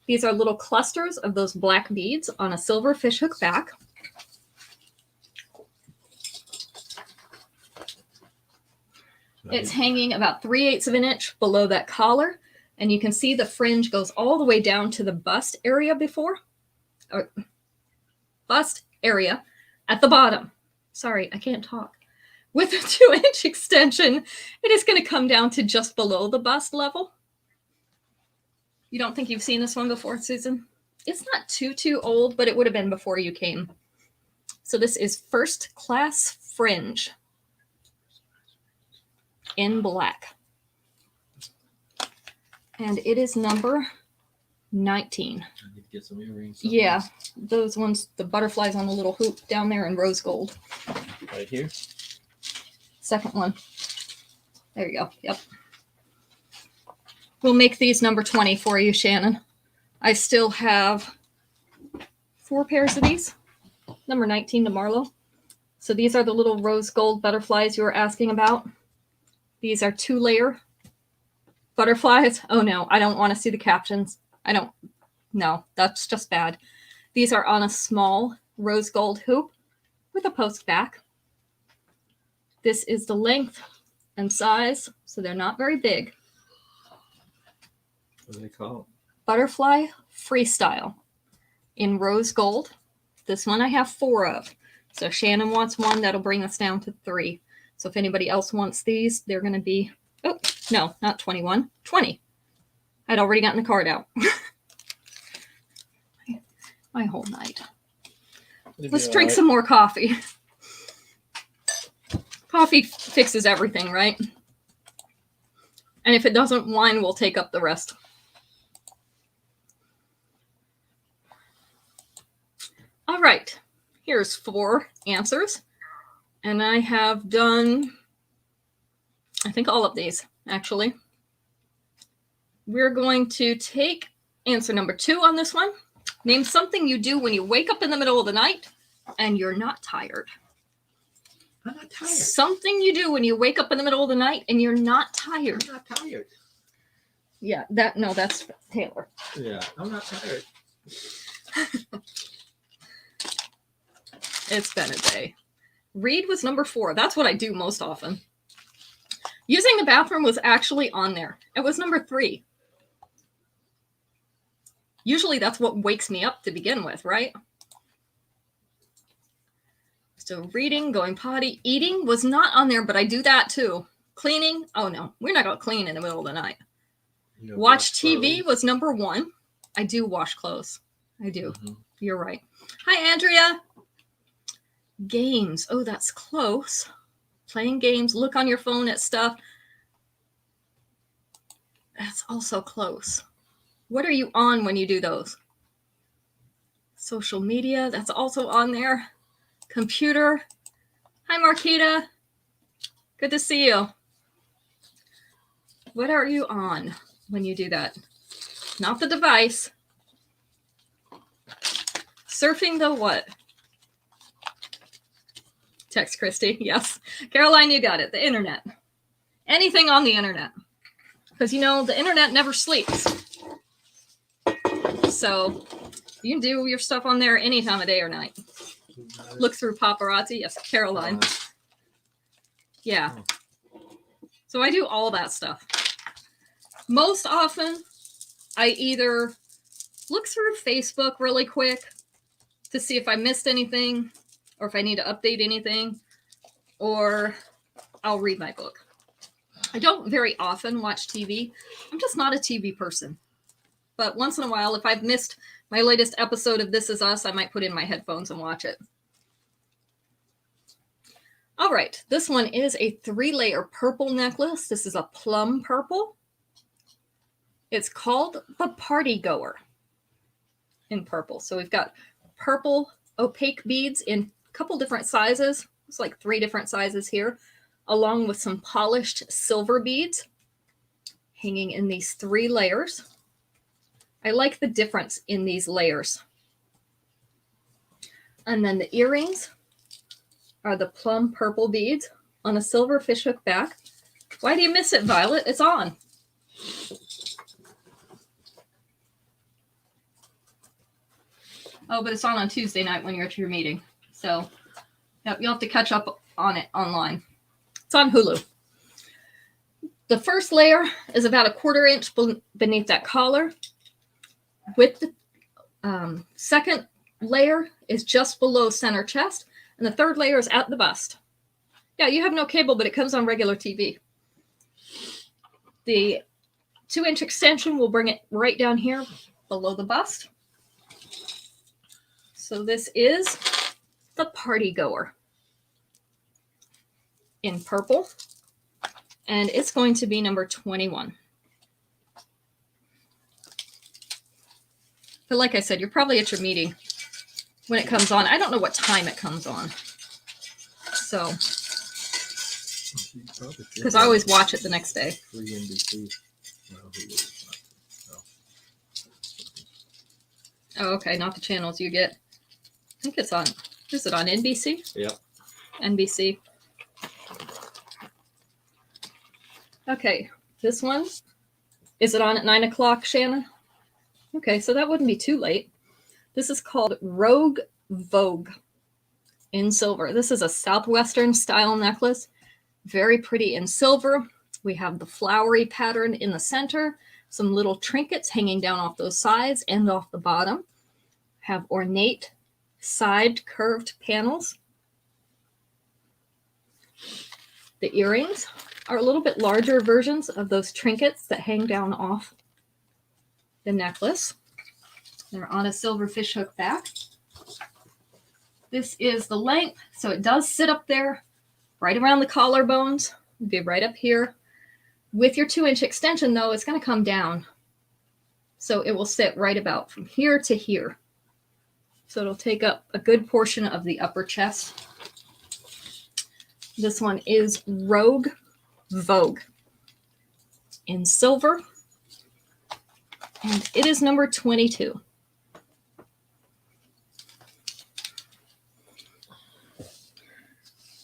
Speaker 1: These are little clusters of those black beads on a silver fishhook back. It's hanging about 3/8 of an inch below that collar, and you can see the fringe goes all the way down to the bust area bust area at the bottom. Sorry, I can't talk. With a 2-inch extension, it is going to come down to just below the bust level. You don't think you've seen this one before, Susan? It's not too old, but it would have been before you came. So this is First Class Fringe in black. And it is number 19.
Speaker 2: I need to get some earrings.
Speaker 1: Yeah, those ones, the butterflies on the little hoop down there in rose gold.
Speaker 2: Right here?
Speaker 1: Second one. There you go. Yep. We'll make these number 20 for you, Shannon. I still have 4 pairs of these. Number 19 to Marlo. So these are the little rose gold butterflies you were asking about. These are 2-layer butterflies. Oh no, I don't want to see the captions. No, that's just bad. These are on a small rose gold hoop with a post back. This is the length and size, so they're not very big.
Speaker 2: What are they called?
Speaker 1: Butterfly Freestyle in rose gold. This one I have 4 of. So Shannon wants one, that'll bring us down to 3. So if anybody else wants these, they're going to be, oh, no, not 21, 20. I'd already gotten the card out. My whole night. Let's drink some more coffee. Coffee fixes everything, right? And if it doesn't, wine will take up the rest. All right, here's 4 answers. And I have done, I think, all of these, actually. We're going to take answer number 2 on this one. Name something you do when you wake up in the middle of the night and you're not tired.
Speaker 2: I'm not tired.
Speaker 1: Something you do when you wake up in the middle of the night and you're not tired.
Speaker 2: I'm not tired.
Speaker 1: Yeah, that's Taylor.
Speaker 2: Yeah, I'm not tired.
Speaker 1: It's been a day. Read was number 4. That's what I do most often. Using the bathroom was actually on there. It was number 3. Usually that's what wakes me up to begin with, right? So reading, going potty, eating was not on there, but I do that too. Cleaning, oh no, we're not going to clean in the middle of the night. Watch TV was number 1. I do wash clothes. I do. Mm-hmm. You're right. Hi, Andrea. Games. Oh, that's close. Playing games. Look on your phone at stuff. That's also close. What are you on when you do those? Social media. That's also on there. Computer. Hi, Marquita. Good to see you. What are you on when you do that? Not the device. Surfing the what? Text Christy. Yes. Caroline, you got it. The internet. Anything on the internet. Because, you know, the internet never sleeps. So you can do your stuff on there any time of day or night. Look through paparazzi. Yes, Caroline. Yeah. So I do all that stuff. Most often, I either look through Facebook really quick to see if I missed anything or if I need to update anything, or I'll read my book. I don't very often watch TV. I'm just not a TV person. But once in a while, if I've missed my latest episode of This Is Us, I might put in my headphones and watch it. All right, this one is a 3-layer purple necklace. This is a plum purple. It's called the Party Goer in purple. So we've got purple opaque beads in a couple different sizes. It's like 3 different sizes here, along with some polished silver beads hanging in these 3 layers. I like the difference in these layers. And then the earrings are the plum purple beads on a silver fishhook back. Why do you miss it, Violet? It's on. Oh, but it's on Tuesday night when you're at your meeting. So yep, you'll have to catch up on it online. It's on Hulu. The first layer is about 1/4 inch beneath that collar. With the second layer is just below center chest. And the third layer is at the bust. Yeah, you have no cable, but it comes on regular TV. The 2-inch extension will bring it right down here below the bust. So this is the Party Goer in purple. And it's going to be number 21. But like I said, you're probably at your meeting when it comes on. I don't know what time it comes on. So, because I always watch it the next day.
Speaker 2: Free NBC.
Speaker 1: Oh, okay. Not the channels you get. I think it's on. Is it on NBC?
Speaker 2: Yep.
Speaker 1: NBC. Okay. This one. Is it on at 9 o'clock, Shannon? Okay, so that wouldn't be too late. This is called Vogue in silver. This is a Southwestern style necklace. Very pretty in silver. We have the flowery pattern in the center. Some little trinkets hanging down off those sides and off the bottom. Have ornate side curved panels. The earrings are a little bit larger versions of those trinkets that hang down off the necklace. They're on a silver fishhook back. This is the length, so it does sit up there right around the collarbones. It'd be right up here. With your 2-inch extension, though, it's going to come down. So it will sit right about from here to here. So it'll take up a good portion of the upper chest. This one is Vogue in silver. And it is number 22.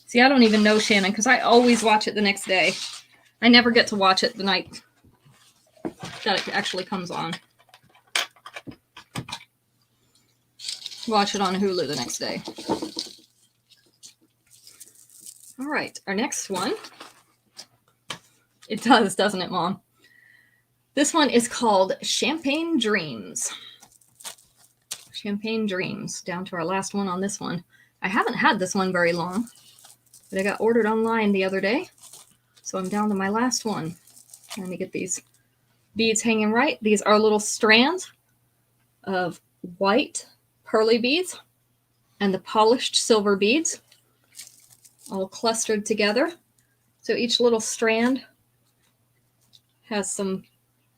Speaker 1: See, I don't even know, Shannon, because I always watch it the next day. I never get to watch it the night that it actually comes on. Watch it on Hulu the next day. All right, our next one. It does, doesn't it, Mom? This one is called Champagne Dreams. Champagne Dreams, down to our last one on this one. I haven't had this one very long, but I got ordered online the other day. So I'm down to my last one. Let me get these beads hanging right. These are little strands of white pearly beads and the polished silver beads all clustered together. So each little strand has some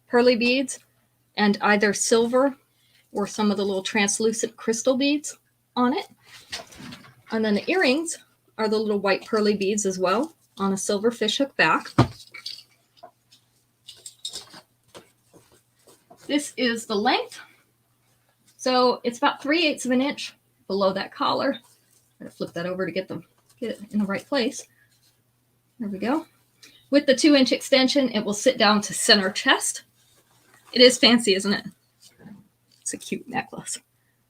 Speaker 1: pearly beads and either silver or some of the little translucent crystal beads on it. And then the earrings are the little white pearly beads as well on a silver fishhook back. This is the length. So it's about 3/8 of an inch below that collar. I'm going to flip that over to get it in the right place. There we go. With the 2-inch extension, it will sit down to center chest. It is fancy, isn't it? It's a cute necklace.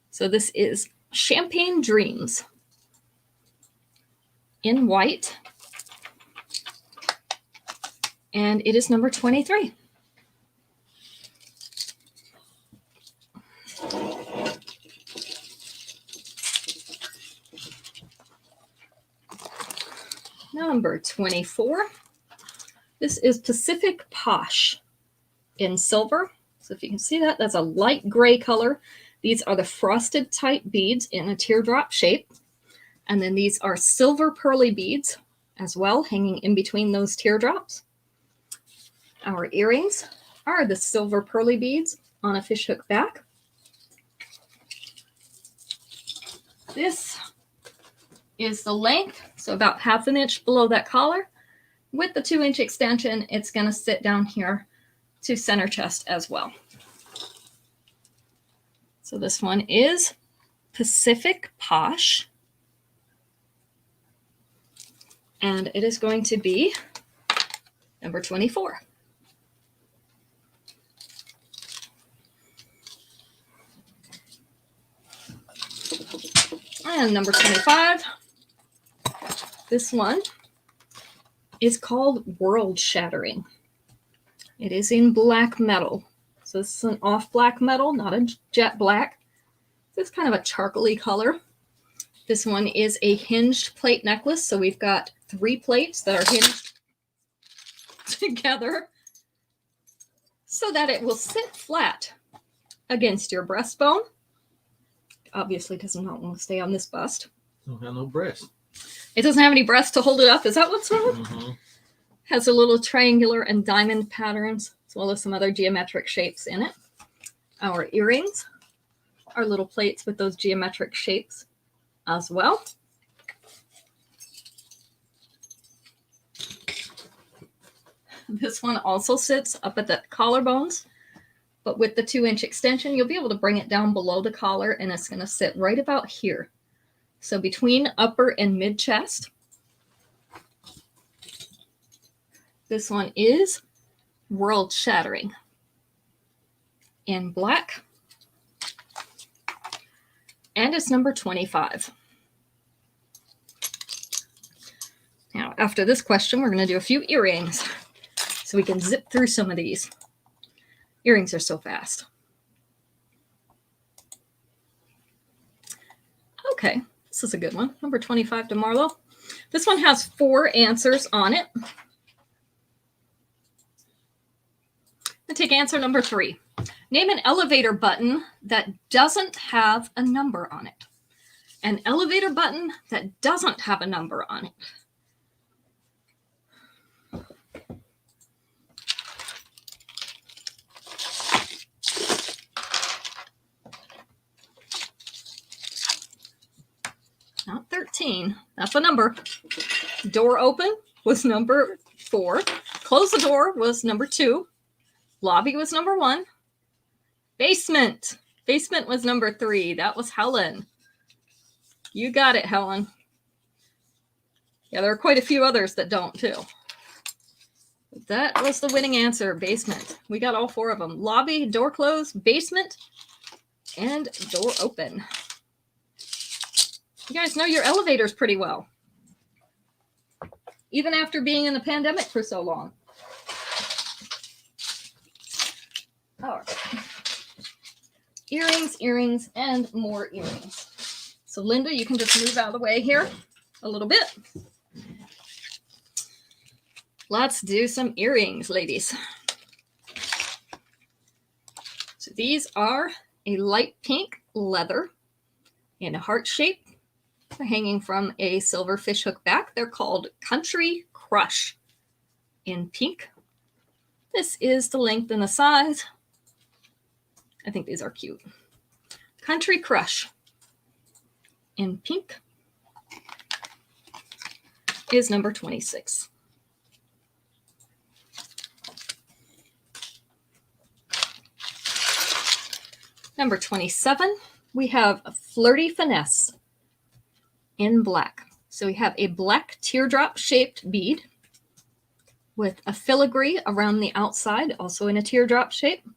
Speaker 1: So this is Champagne Dreams in white. And it is number 23. Number 24. This is Pacific Posh in silver. So if you can see that, that's a light gray color. These are the frosted type beads in a teardrop shape. And then these are silver pearly beads as well, hanging in between those teardrops. Our earrings are the silver pearly beads on a fishhook back. This is the length, so about 1/2 inch below that collar. With the 2-inch extension, it's going to sit down here to center chest as well. So this one is Pacific Posh. And it is going to be number 24. And number 25. This one is called World Shattering. It is in black metal. So this is an off black metal, not a jet black. It's kind of a charcoaly color. This one is a hinged plate necklace. So we've got 3 plates that are hinged together so that it will sit flat against your breastbone. Obviously does not want to stay on this bust.
Speaker 2: Don't have no breast.
Speaker 1: It doesn't have any breast to hold it up. Is that what's wrong?
Speaker 2: Mm-hmm.
Speaker 1: Has a little triangular and diamond patterns, as well as some other geometric shapes in it. Our earrings our little plates with those geometric shapes as well. This one also sits up at the collarbones, but with the 2-inch extension, you'll be able to bring it down below the collar, and it's going to sit right about here. So between upper and mid chest. This one is World Shattering in black. And it's number 25. Now, after this question, we're going to do a few earrings so we can zip through some of these. Earrings are so fast. Okay, this is a good one. Number 25 to Marlo. This one has 4 answers on it. We'll take answer number 3. Name an elevator button that doesn't have a number on it. An elevator button that doesn't have a number on it. Not 13. That's a number. Door open was number 4. Close the door was number 2. Lobby was number 1. Basement. Basement was number 3. That was Helen. You got it, Helen. Yeah, there are quite a few others that don't, too. But that was the winning answer, basement. We got all 4 of them. Lobby, door closed, basement, and door open. You guys know your elevators pretty well. Even after being in the pandemic for so long. All right. Earrings, earrings, and more earrings. So Linda, you can just move out of the way here a little bit. Let's do some earrings, ladies. So these are a light pink leather in a heart shape. They're hanging from a silver fishhook back. They're called Country Crush in pink. This is the length and the size. I think these are cute. Country Crush in pink is number 26. Number 27, we have a Flirty Finesse in black. So we have a black teardrop shaped bead with a filigree around the outside, also in a teardrop shape.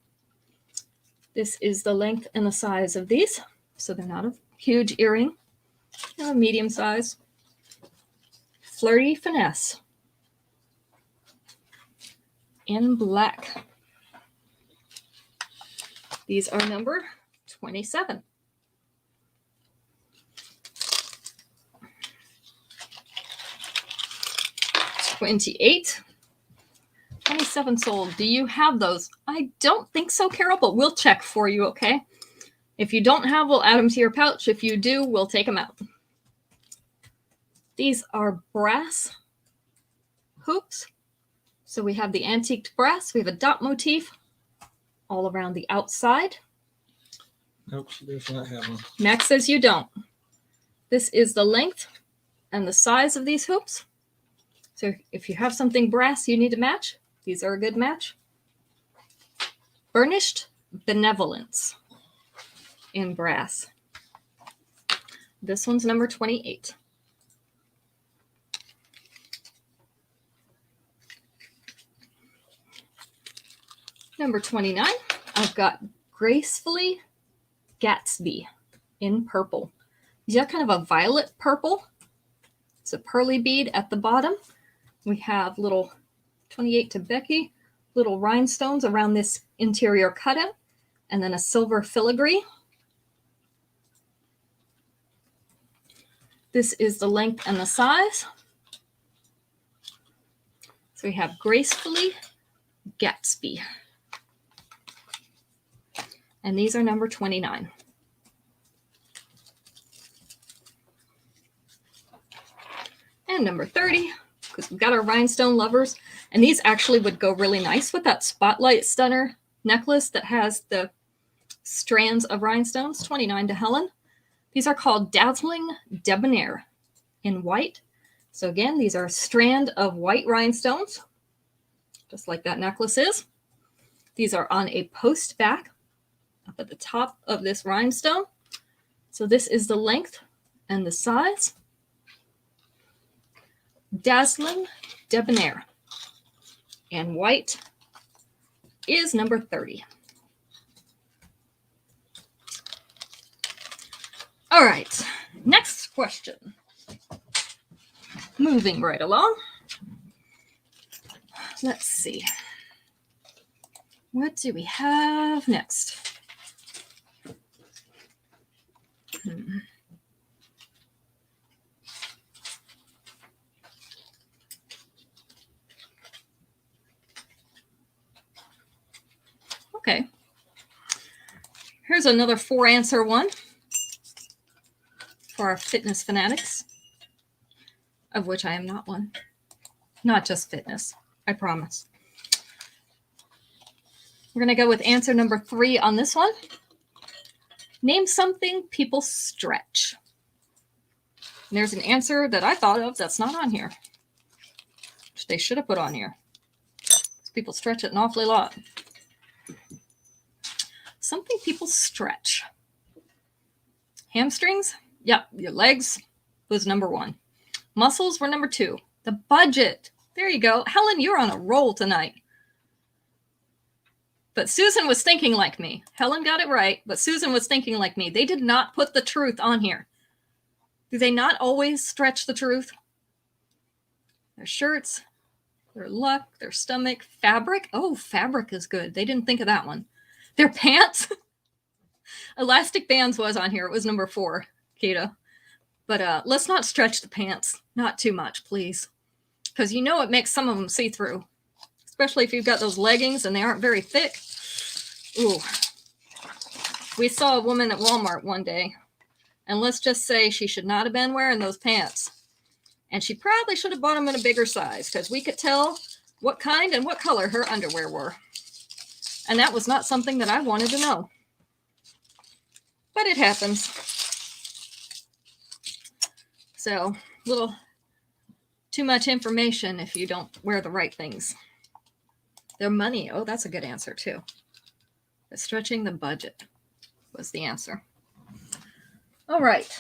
Speaker 1: This is the length and the size of these. So they're not a huge earring, they're a medium size. Flirty Finesse in black. These are number 27. 28. 27 sold. Do you have those? I don't think so, Carol, but we'll check for you, okay? If you don't have, we'll add them to your pouch. If you do, we'll take them out. These are brass hoops. So we have the antiqued brass. We have a dot motif all around the outside.
Speaker 2: Nope, she does not have them.
Speaker 1: Max says you don't. This is the length and the size of these hoops. So if you have something brass you need to match, these are a good match. Burnished Benevolence in brass. This one's number 28. Number 29, I've got Gracefully Gatsby in purple. These are kind of a violet purple. It's a pearly bead at the bottom. We have little 28 to Becky, little rhinestones around this interior cutout, and then a silver filigree. This is the length and the size. So we have Gracefully Gatsby. And these are number 29. And number 30, because we've got our rhinestone lovers. And these actually would go really nice with that Spotlight Stunner necklace that has the strands of rhinestones, 29 to Helen. These are called Dazzling Debonair in white. So again, these are a strand of white rhinestones, just like that necklace is. These are on a post back up at the top of this rhinestone. So this is the length and the size. Dazzling Debonair and white is number 30. All right, next question. Moving right along. Let's see. What do we have next? Okay. Here's another 4-answer one for our fitness fanatics, of which I am not one. Not just fitness, I promise. We're going to go with answer number 3 on this one. Name something people stretch. And there's an answer that I thought of that's not on here, which they should have put on here. People stretch it an awfully lot. Something people stretch. Hamstrings? Yep, your legs was number 1. Muscles were number 2. The budget. There you go. Helen, you're on a roll tonight. But Susan was thinking like me. Helen got it right, but Susan was thinking like me. They did not put the truth on here. Do they not always stretch the truth? Their shirts, their luck, their stomach, fabric. Oh, fabric is good. They didn't think of that one. Their pants. Elastic bands was on here. It was number 4, Kata. But let's not stretch the pants. Not too much, please. Because you know it makes some of them see-through. Especially if you've got those leggings and they aren't very thick. Ooh. We saw a woman at Walmart one day. And let's just say she should not have been wearing those pants. And she probably should have bought them in a bigger size. Because we could tell what kind and what color her underwear were. And that was not something that I wanted to know. But it happens. So, little too much information if you don't wear the right things. Their money. Oh, that's a good answer too. But stretching the budget was the answer. All right.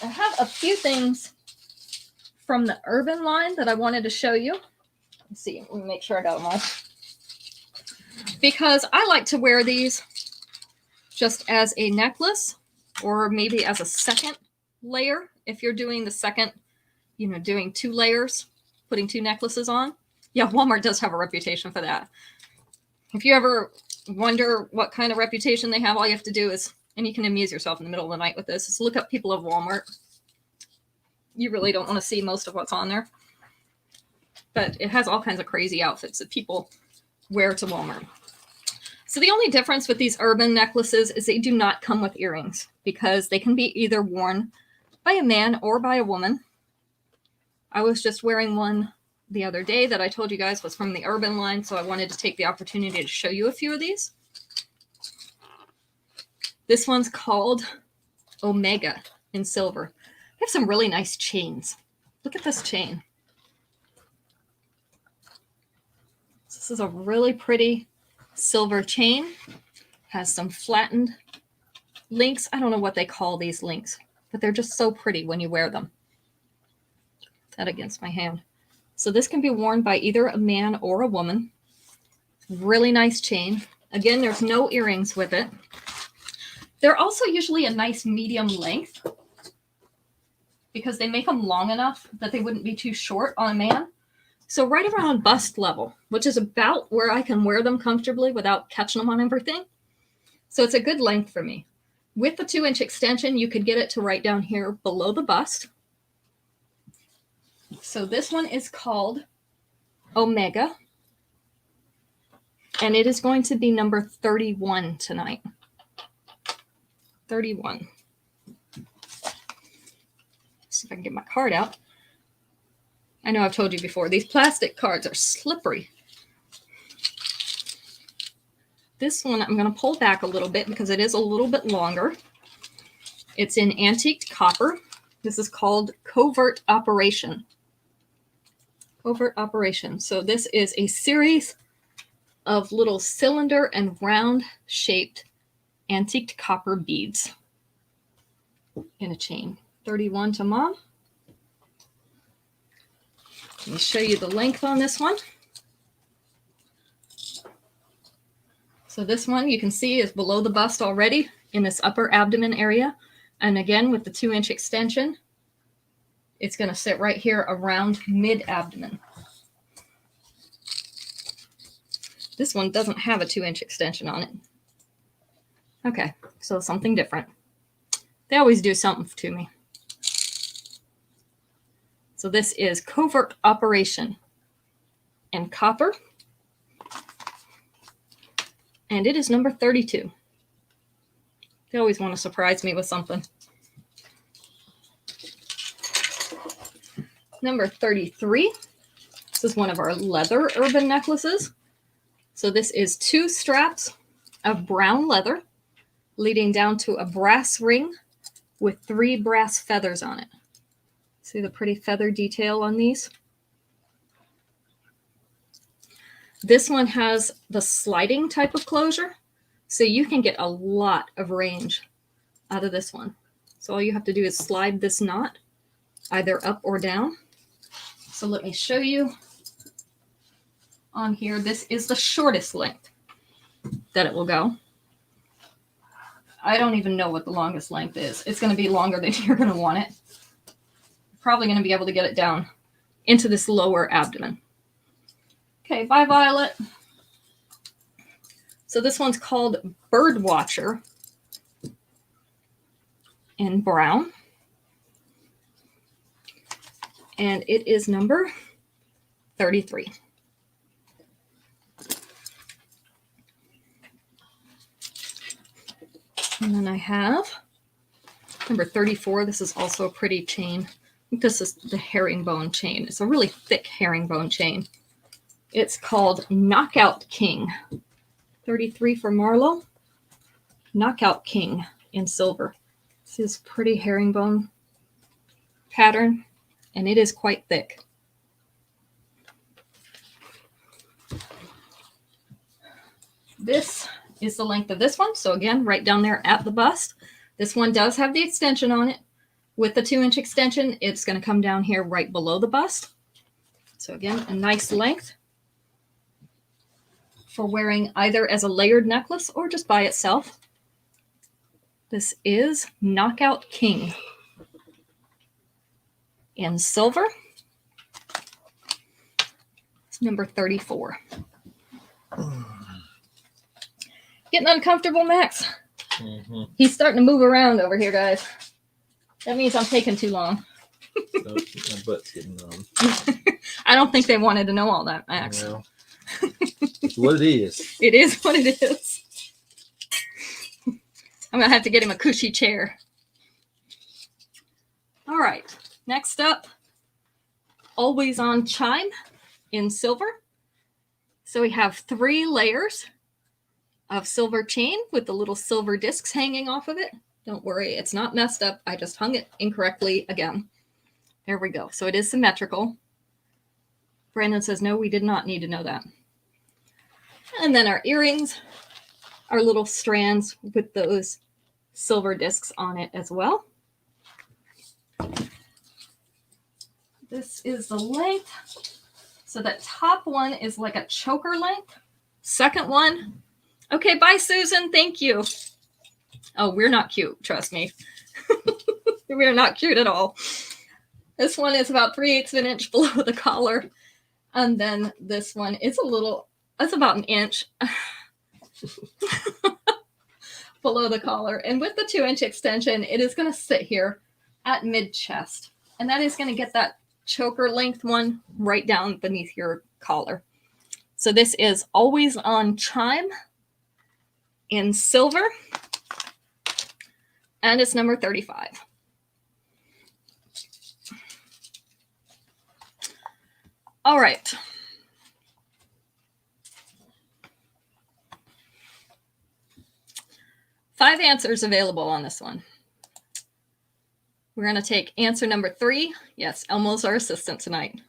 Speaker 1: I have a few things from the Urban line that I wanted to show you. Let's see. Let me make sure I got them all. Because I like to wear these just as a necklace or maybe as a second layer. If you're doing the second, doing 2 layers, putting 2 necklaces on. Yeah, Walmart does have a reputation for that. If you ever wonder what kind of reputation they have, all you have to do is, and you can amuse yourself in the middle of the night with this, is look up people of Walmart. You really don't want to see most of what's on there. But it has all kinds of crazy outfits that people wear to Walmart. So the only difference with these Urban necklaces is they do not come with earrings because they can be either worn by a man or by a woman. I was just wearing one the other day that I told you guys was from the Urban line, so I wanted to take the opportunity to show you a few of these. This one's called Omega in silver. They have some really nice chains. Look at this chain. This is a really pretty silver chain. Has some flattened links. I don't know what they call these links, but they're just so pretty when you wear them. That against my hand. So this can be worn by either a man or a woman. Really nice chain. Again, there's no earrings with it. They're also usually a nice medium length because they make them long enough that they wouldn't be too short on a man. So right around bust level, which is about where I can wear them comfortably without catching them on everything. So it's a good length for me. With the 2-inch extension, you could get it to right down here below the bust. So this one is called Omega. And it is going to be number 31 tonight. 31. See if I can get my card out. I know I've told you before, these plastic cards are slippery. This one I'm going to pull back a little bit because it is a little bit longer. It's in antiqued copper. This is called Covert Operation. Covert Operation. So this is a series of little cylinder and round shaped antiqued copper beads in a chain. 31 to mom. Let me show you the length on this one. So this one you can see is below the bust already in this upper abdomen area. And again, with the 2-inch extension, it's going to sit right here around mid-abdomen. This one doesn't have a 2-inch extension on it. Okay, so something different. They always do something to me. So this is Covert Operation in copper. And it is number 32. They always want to surprise me with something. Number 33. This is one of our leather urban necklaces. So this is 2 straps of brown leather leading down to a brass ring with 3 brass feathers on it. See the pretty feather detail on these? This one has the sliding type of closure, so you can get a lot of range out of this one. So all you have to do is slide this knot either up or down. So let me show you on here. This is the shortest length that it will go. I don't even know what the longest length is. It's going to be longer than you're going to want it. Probably going to be able to get it down into this lower abdomen. Okay, bye, Violet. So this one's called Bird Watcher in brown. And it is number 33. And then I have number 34. This is also a pretty chain. I think this is the herringbone chain. It's a really thick herringbone chain. It's called Knockout King. 33 for Marlo. Knockout King in silver. This is pretty herringbone pattern, and it is quite thick. This is the length of this one. So again, right down there at the bust. This one does have the extension on it. With the 2-inch extension, it's going to come down here right below the bust. So again, a nice length for wearing either as a layered necklace or just by itself. This is Knockout King in silver. It's number 34. Getting uncomfortable, Max?
Speaker 2: Mm-hmm.
Speaker 1: He's starting to move around over here, guys. That means I'm taking too long.
Speaker 2: My butt's getting numb.
Speaker 1: I don't think they wanted to know all that, Max.
Speaker 2: Well, it's what it is.
Speaker 1: It is what it is. I'm going to have to get him a cushy chair. All right. Next up, Always On Chime in silver. So we have 3 layers of silver chain with the little silver discs hanging off of it. Don't worry, it's not messed up. I just hung it incorrectly again. There we go. So it is symmetrical. Brandon says, no, we did not need to know that. And then our earrings are little strands with those silver discs on it as well. This is the length. So that top one is like a choker length. Second one. Okay, bye, Susan. Thank you. Oh, we're not cute. Trust me. We are not cute at all. This one is about 3/8 of an inch below the collar. And then this one is a little, that's about an inch below the collar. And with the 2-inch extension, it is going to sit here at mid-chest. And that is going to get that choker length one right down beneath your collar. So this is Always On Chime in silver. And it's number 35. All right. 5 answers available on this one. We're going to take answer number 3. Yes, Elmo's our assistant tonight.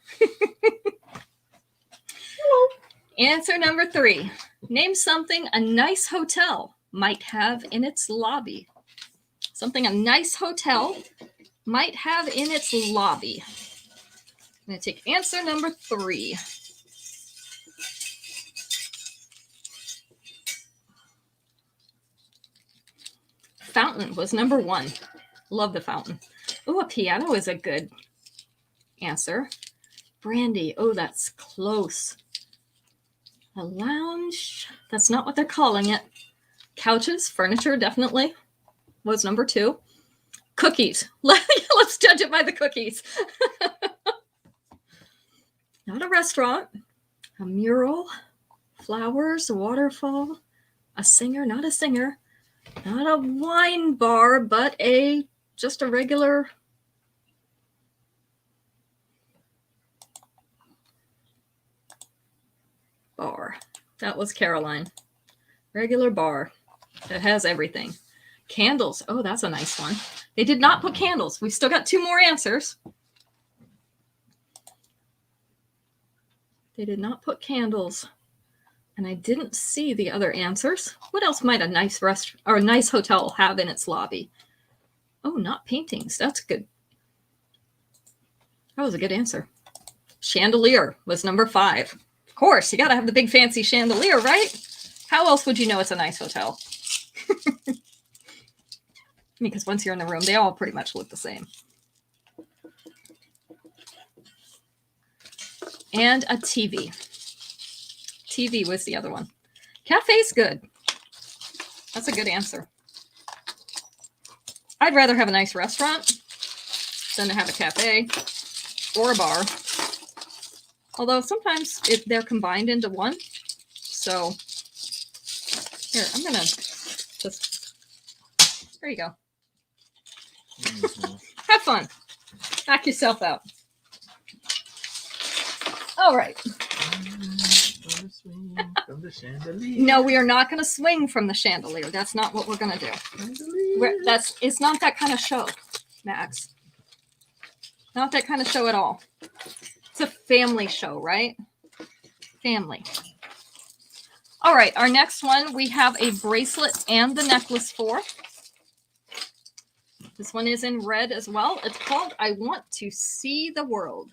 Speaker 2: Hello.
Speaker 1: Answer number 3. Name something a nice hotel might have in its lobby. Something a nice hotel might have in its lobby. I'm going to take answer number 3. Fountain was number 1. Love the fountain. Oh, a piano is a good answer. Brandy. Oh, that's close. A lounge. That's not what they're calling it. Couches, furniture, definitely was number 2. Cookies. Let's judge it by the cookies. Not a restaurant. A mural. Flowers, a waterfall. A singer, not a singer. Not a wine bar, but just a regular bar. That was Caroline. Regular bar that has everything. Candles. Oh, that's a nice one. They did not put candles. We've still got 2 more answers. They did not put candles. And I didn't see the other answers. What else might a nice restaurant or a nice hotel have in its lobby? Oh, not paintings. That's good. That was a good answer. Chandelier was number 5. Of course, you got to have the big fancy chandelier, right? How else would you know it's a nice hotel? Because once you're in the room, they all pretty much look the same. And a TV. TV was the other one. Cafe's good. That's a good answer. I'd rather have a nice restaurant than to have a cafe or a bar. Although sometimes they're combined into one. So here, I'm going to just, there you go. Have fun. Knock yourself out. All right.
Speaker 2: From the chandelier.
Speaker 1: No, we are not going to swing from the chandelier. That's not what we're going to do. It's not that kind of show, Max. Not that kind of show at all. It's a family show, right? Family. All right, our next one, we have a bracelet and the necklace for. This one is in red as well. It's called I Want to See the World.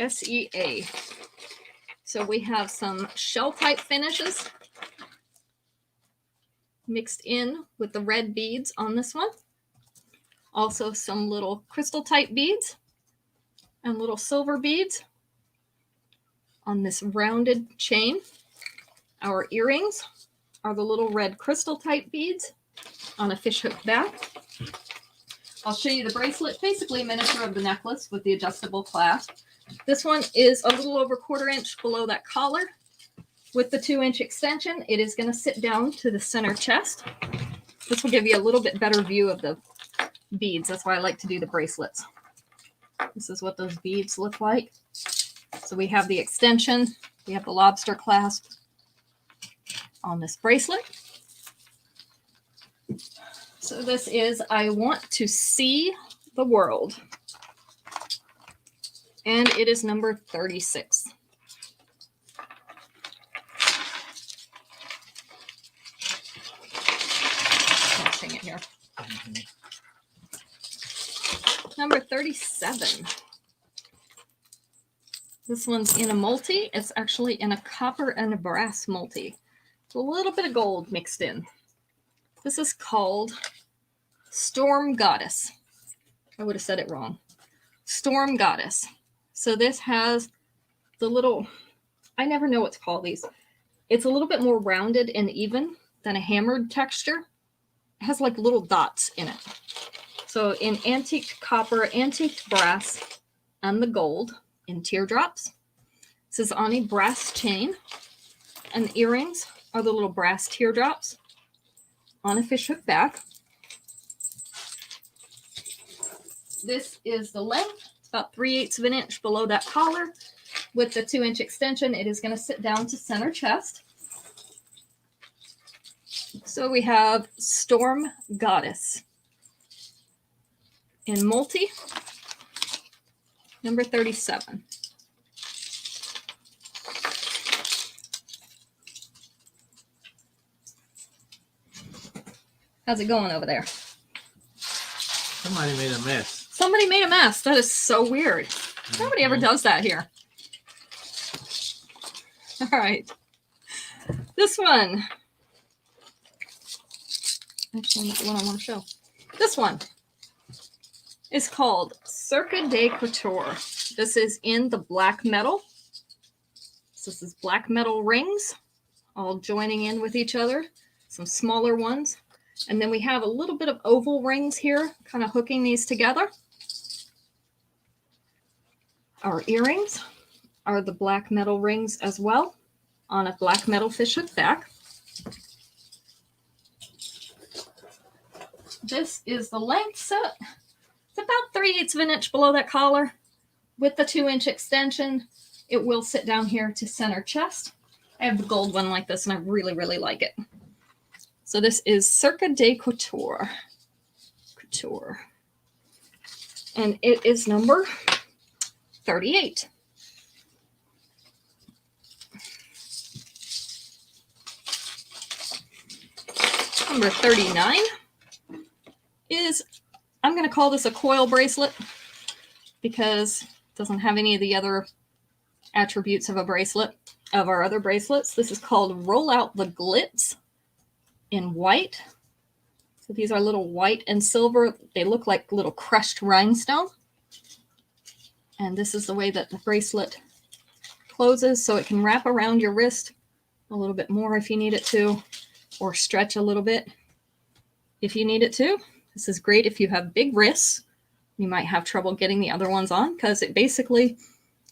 Speaker 1: SEA. So we have some shell type finishes mixed in with the red beads on this one. Also some little crystal type beads and little silver beads on this rounded chain. Our earrings are the little red crystal type beads on a fishhook back. I'll show you the bracelet, basically a miniature of the necklace with the adjustable clasp. This one is a little over 1/4 inch below that collar. With the 2-inch extension, it is going to sit down to the center chest. This will give you a little bit better view of the beads. That's why I like to do the bracelets. This is what those beads look like. So we have the extension. We have the lobster clasp on this bracelet. So this is I Want to See the World. And it is number 36. Let's hang it here. Number 37. This one's in a multi. It's actually in a copper and a brass multi. It's a little bit of gold mixed in. This is called Storm Goddess. I would have said it wrong. Storm Goddess. So this has the little, I never know what to call these. It's a little bit more rounded and even than a hammered texture. It has like little dots in it. So in antiqued copper, antiqued brass, and the gold in teardrops. This is on a brass chain. And the earrings are the little brass teardrops on a fishhook back. This is the length. About 3/8 of an inch below that collar. With the 2-inch extension, it is going to sit down to center chest. So So we have Storm Goddess in multi, number 37. How's it going over there?
Speaker 2: Somebody made a mess.
Speaker 1: Somebody made a mess. That is so weird. Nobody ever does that here. All right. This one. Actually, not the one I want to show. This one is called Circa de Couture. This is in the black metal. So this is black metal rings all joining in with each other. Some smaller ones. And then we have a little bit of oval rings here, kind of hooking these together. Our earrings are the black metal rings as well on a black metal fishhook back. This is the length set. It's about 3/8 of an inch below that collar. With the 2-inch extension, it will sit down here to center chest. I have the gold one like this, and I really, really like it. So this is Circa de Couture. Couture. And it is number 38. Number 39 is, I'm going to call this a coil bracelet because it doesn't have any of the other attributes of a bracelet, of our other bracelets. This is called Roll Out the Glitz in white. So these are little white and silver. They look like little crushed rhinestone. And this is the way that the bracelet closes, so it can wrap around your wrist a little bit more if you need it to, or stretch a little bit if you need it to. This is great if you have big wrists. You might have trouble getting the other ones on because it basically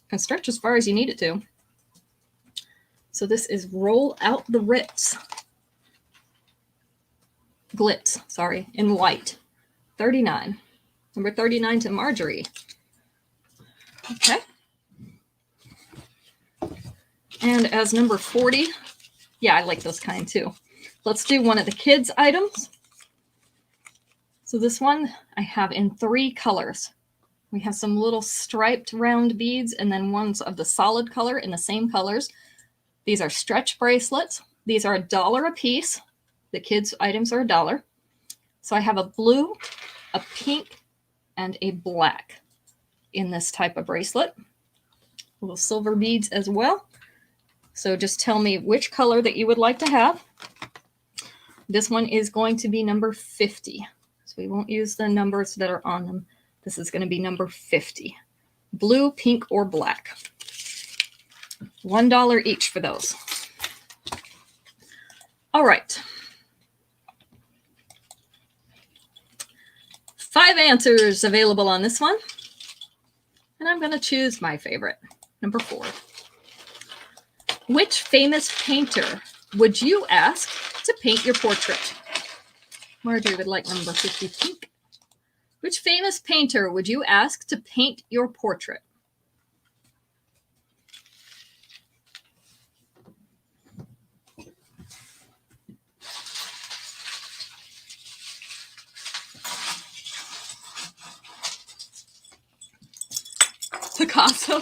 Speaker 1: can stretch as far as you need it to. So this is Roll Out the Glitz, sorry, in white. 39. Number 39 to Marjorie. Okay. And as number 40, yeah, I like those kind too. Let's do one of the kids' items. So this one I have in 3 colors. We have some little striped round beads and then ones of the solid color in the same colors. These are stretch bracelets. These are $1 a piece. The kids' items are $1. So I have a blue, a pink, and a black in this type of bracelet. Little silver beads as well. So just tell me which color that you would like to have. This one is going to be number 50. So we won't use the numbers that are on them. This is going to be number 50. Blue, pink, or black. $1 each for those. All right. 5 answers available on this one. And I'm going to choose my favorite, number 4. Which famous painter would you ask to paint your portrait? Marjorie would like number 50, pink. Which famous painter would you ask to paint your portrait? Picasso.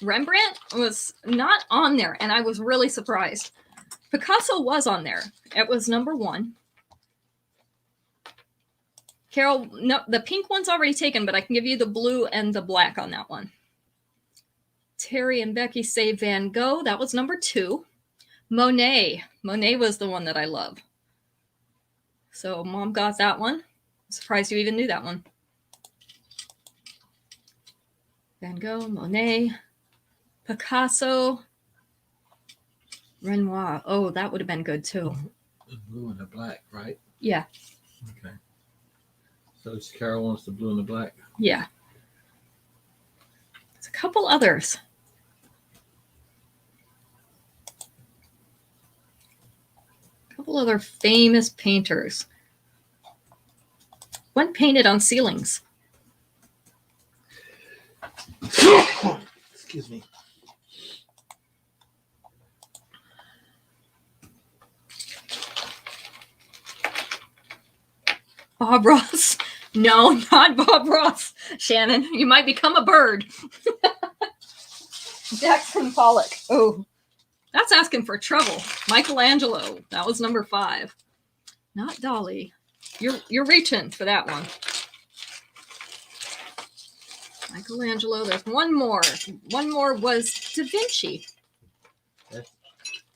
Speaker 1: Rembrandt was not on there, and I was really surprised. Picasso was on there. It was number 1. Carol, no, the pink one's already taken, but I can give you the blue and the black on that one. Terry and Becky say Van Gogh. That was number 2. Monet. Monet was the one that I love. So Mom got that one. I'm surprised you even knew that one. Van Gogh, Monet, Picasso, Renoir. Oh, that would have been good too.
Speaker 2: The blue and the black, right?
Speaker 1: Yeah.
Speaker 2: Okay. So Carol wants the blue and the black?
Speaker 1: Yeah. There's a couple others. A couple other famous painters. One painted on ceilings.
Speaker 2: Excuse me.
Speaker 1: Bob Ross. No, not Bob Ross. Shannon, you might become a bird. Jackson Pollock. Oh, that's asking for trouble. Michelangelo. That was number 5. Not Dolly. You're reaching for that one. Michelangelo. There's one more. One more was Da Vinci.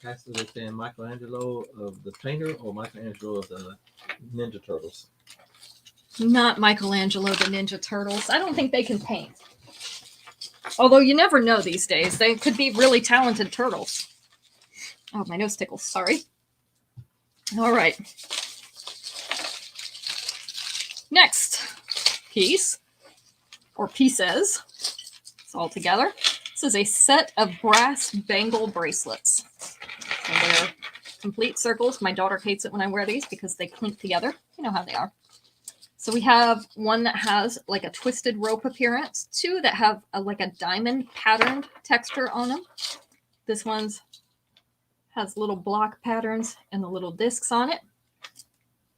Speaker 2: That's what they're saying, Michelangelo of the painter or Michelangelo of the Ninja Turtles?
Speaker 1: Not Michelangelo the Ninja Turtles. I don't think they can paint. Although you never know these days. They could be really talented turtles. Oh, my nose tickles. Sorry. All right. Next piece, or pieces, it's all together. This is a set of brass bangle bracelets. So they're complete circles. My daughter hates it when I wear these because they clink together. You know how they are. So we have one that has like a twisted rope appearance, 2 that have like a diamond patterned texture on them. This one's has little block patterns and the little discs on it.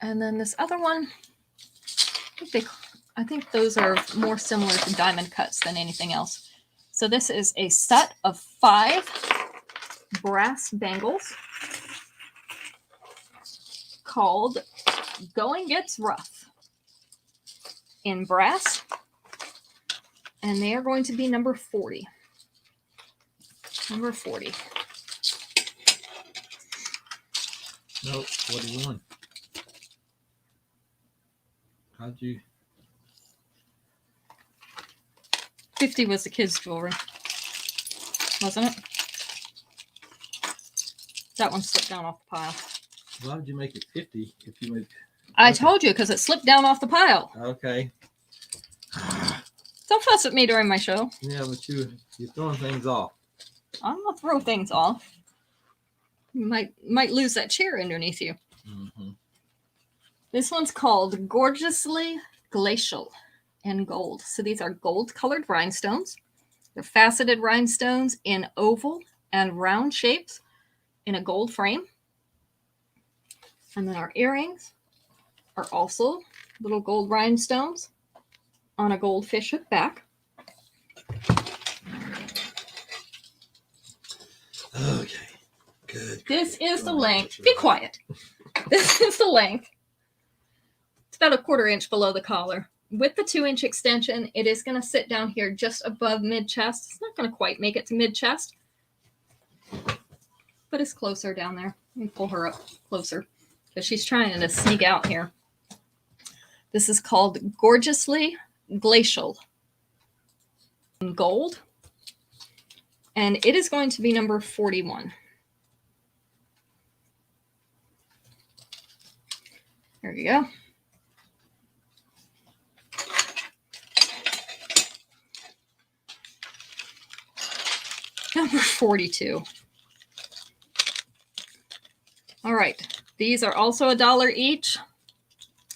Speaker 1: And then this other one, I think those are more similar to diamond cuts than anything else. So this is a set of 5 brass bangles called Going Gets Rough in brass. And they are going to be number 40. Number 40.
Speaker 2: Nope, 41. How'd you?
Speaker 1: 50 was the kids' jewelry, wasn't it? That one slipped down off the pile.
Speaker 2: Why would you make it 50 if you make?
Speaker 1: I told you, because it slipped down off the pile.
Speaker 2: Okay.
Speaker 1: Don't fuss at me during my show.
Speaker 2: Yeah, but you're throwing things off.
Speaker 1: I'm gonna throw things off. You might lose that chair underneath you.
Speaker 2: Mm-hmm.
Speaker 1: This one's called Gorgeously Glacial in gold. So these are gold-colored rhinestones. They're faceted rhinestones in oval and round shapes in a gold frame. And then our earrings are also little gold rhinestones on a gold fishhook back.
Speaker 2: Okay, good.
Speaker 1: This is the length. Be quiet. This is the length. It's about a 1/4 inch below the collar. With the 2-inch extension, it is going to sit down here just above mid-chest. It's not going to quite make it to mid-chest, but it's closer down there. Let me pull her up closer because she's trying to sneak out here. This is called Gorgeously Glacial in gold, and it is going to be number 41. There you go. Number 42. All right. These are also $1 each.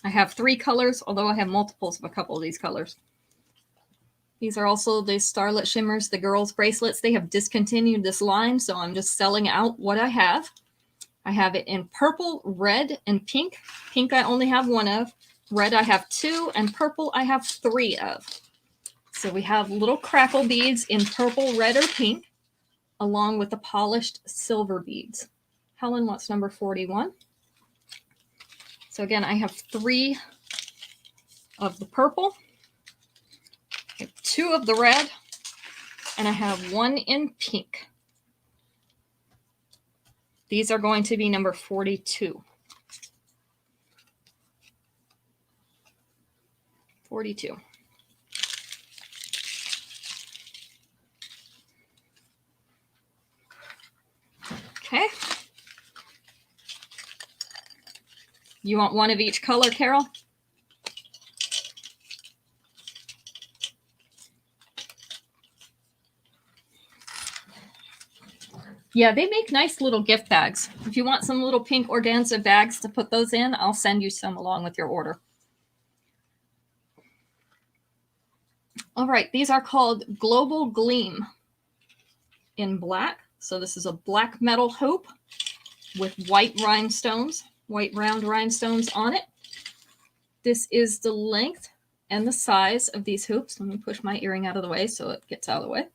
Speaker 1: I have 3 colors, although I have multiples of a couple of these colors. These are also the Starlet Shimmers, the girls' bracelets. They have discontinued this line, so I'm just selling out what I have. I have it in purple, red, and pink. Pink I only have 1 of. Red I have 2, and purple I have 3 of. So we have little crackle beads in purple, red, or pink, along with the polished silver beads. Helen, what's number 41? So again, I have 3 of the purple, I have 2 of the red, and I have 1 in pink. These are going to be number 42. 42. Okay. You want 1 of each color, Carol? Yeah, they make nice little gift bags. If you want some little pink organza bags to put those in, I'll send you some along with your order. All right, these are called Global Gleam in black. So this is a black metal hoop with white rhinestones, white round rhinestones on it. This is the length and the size of these hoops. Let me push my earring out of the way so it gets out of the way.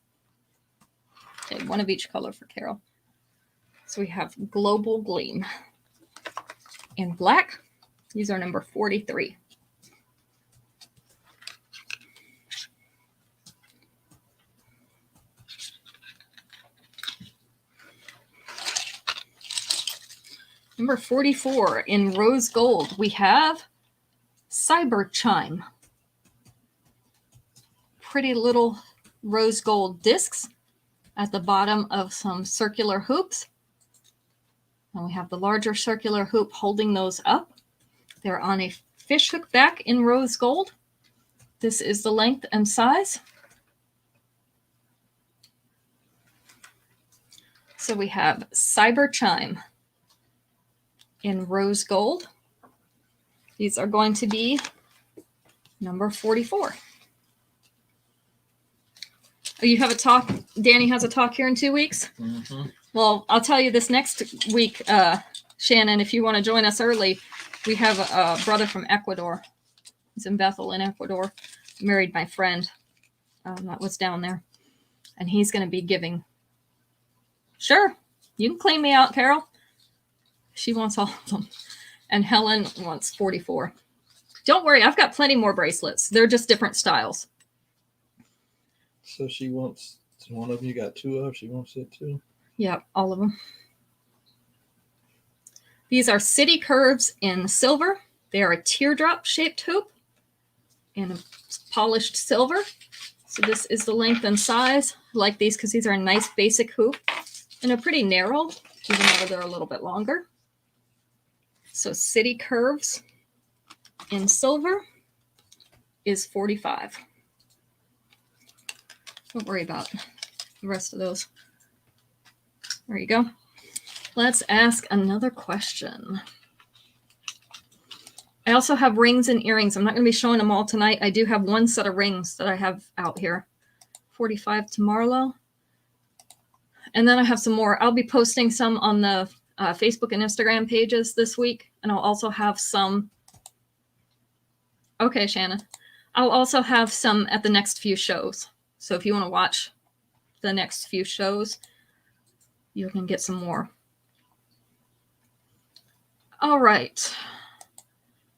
Speaker 1: Okay, one of each color for Carol. So we have Global Gleam in black. These are number 43. Number 44 in rose gold, we have Cyber Chime. Pretty little rose gold discs at the bottom of some circular hoops. And we have the larger circular hoop holding those up. They're on a fish hook back in rose gold. This is the length and size. So we have Cyber Chime in rose gold. These are going to be number 44. Oh, you have a talk. Danny has a talk here in 2 weeks.
Speaker 2: Mm-hmm.
Speaker 1: Well, I'll tell you this next week, Shannon, if you want to join us early, we have a brother from Ecuador. He's in Bethel in Ecuador. Married my friend that was down there. And he's going to be giving. Sure, you can clean me out, Carol. She wants all of them. And Helen wants 44. Don't worry, I've got plenty more bracelets. They're just different styles.
Speaker 3: So she wants one of them. You got two of. She wants it too.
Speaker 1: Yeah, all of them. These are City Curves in silver. They are a teardrop shaped hoop in a polished silver. So this is the length and size. I like these because these are a nice basic hoop and they're pretty narrow, even though they're a little bit longer. So City Curves in silver is 45. Don't worry about the rest of those. There you go. Let's ask another question. I also have rings and earrings. I'm not going to be showing them all tonight. I do have one set of rings that I have out here. 45 to Marlo. And then I have some more. I'll be posting some on the Facebook and Instagram pages this week. And I'll also have some. Okay, Shannon. I'll also have some at the next few shows. So if you want to watch the next few shows, you can get some more. All right.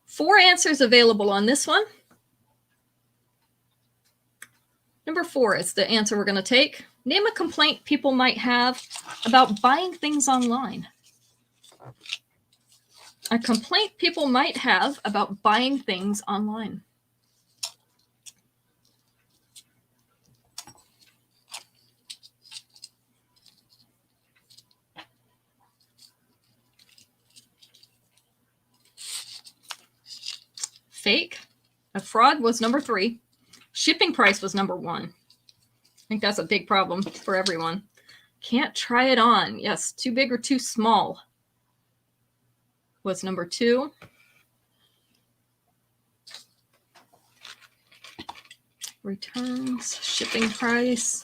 Speaker 1: 4 answers available on this one. Number 4 is the answer we're going to take. Name a complaint people might have about buying things online. A complaint people might have about buying things online. Fake. A fraud was number 3. Shipping price was number 1. I think that's a big problem for everyone. Can't try it on. Yes, too big or too small was number 2. Returns, shipping price,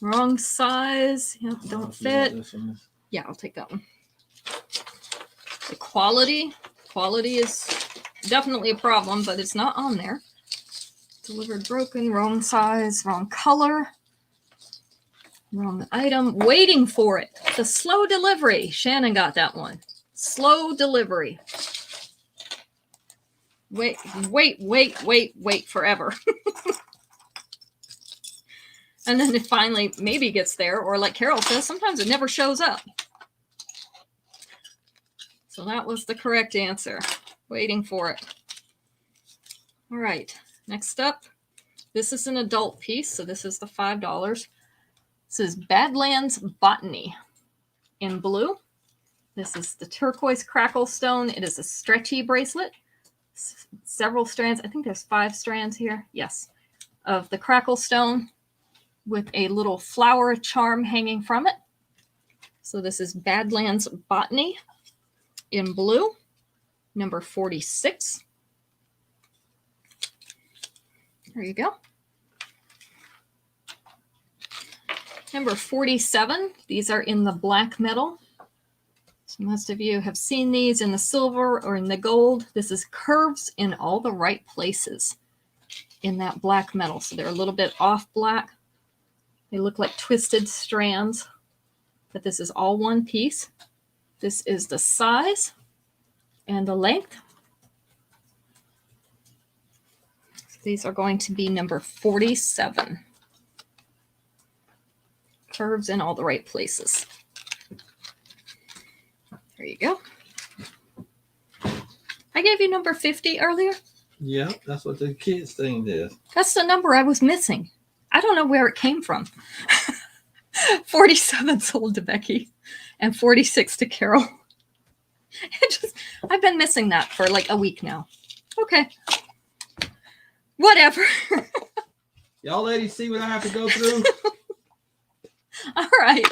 Speaker 1: wrong size. Yep, don't fit. Yeah, I'll take that one. The quality. Quality is definitely a problem, but it's not on there. Delivered broken, wrong size, wrong color, wrong item. Waiting for it. The slow delivery. Shannon got that one. Slow delivery. Wait forever. And then it finally maybe gets there, or like Carol says, sometimes it never shows up. So that was the correct answer. Waiting for it. All right, next up. This is an adult piece, so this is the $5. This is Badlands Botany in blue. This is the turquoise crackle stone. It is a stretchy bracelet. Several strands. I think there's 5 strands here. Yes. Of the crackle stone with a little flower charm hanging from it. So this is Badlands Botany in blue, number 46. There you go. Number 47. These are in the black metal. So most of you have seen these in the silver or in the gold. This is curves in all the right places in that black metal. So they're a little bit off black. They look like twisted strands, but this is all one piece. This is the size and the length. So these are going to be number 47. Curves in all the right places. There you go. I gave you number 50 earlier.
Speaker 2: Yeah, that's what the kids thing is.
Speaker 1: That's the number I was missing. I don't know where it came from. 47 sold to Becky and 46 to Carol. I've been missing that for like a week now. Okay. Whatever.
Speaker 2: Y'all ladies see what I have to go through?
Speaker 1: All right.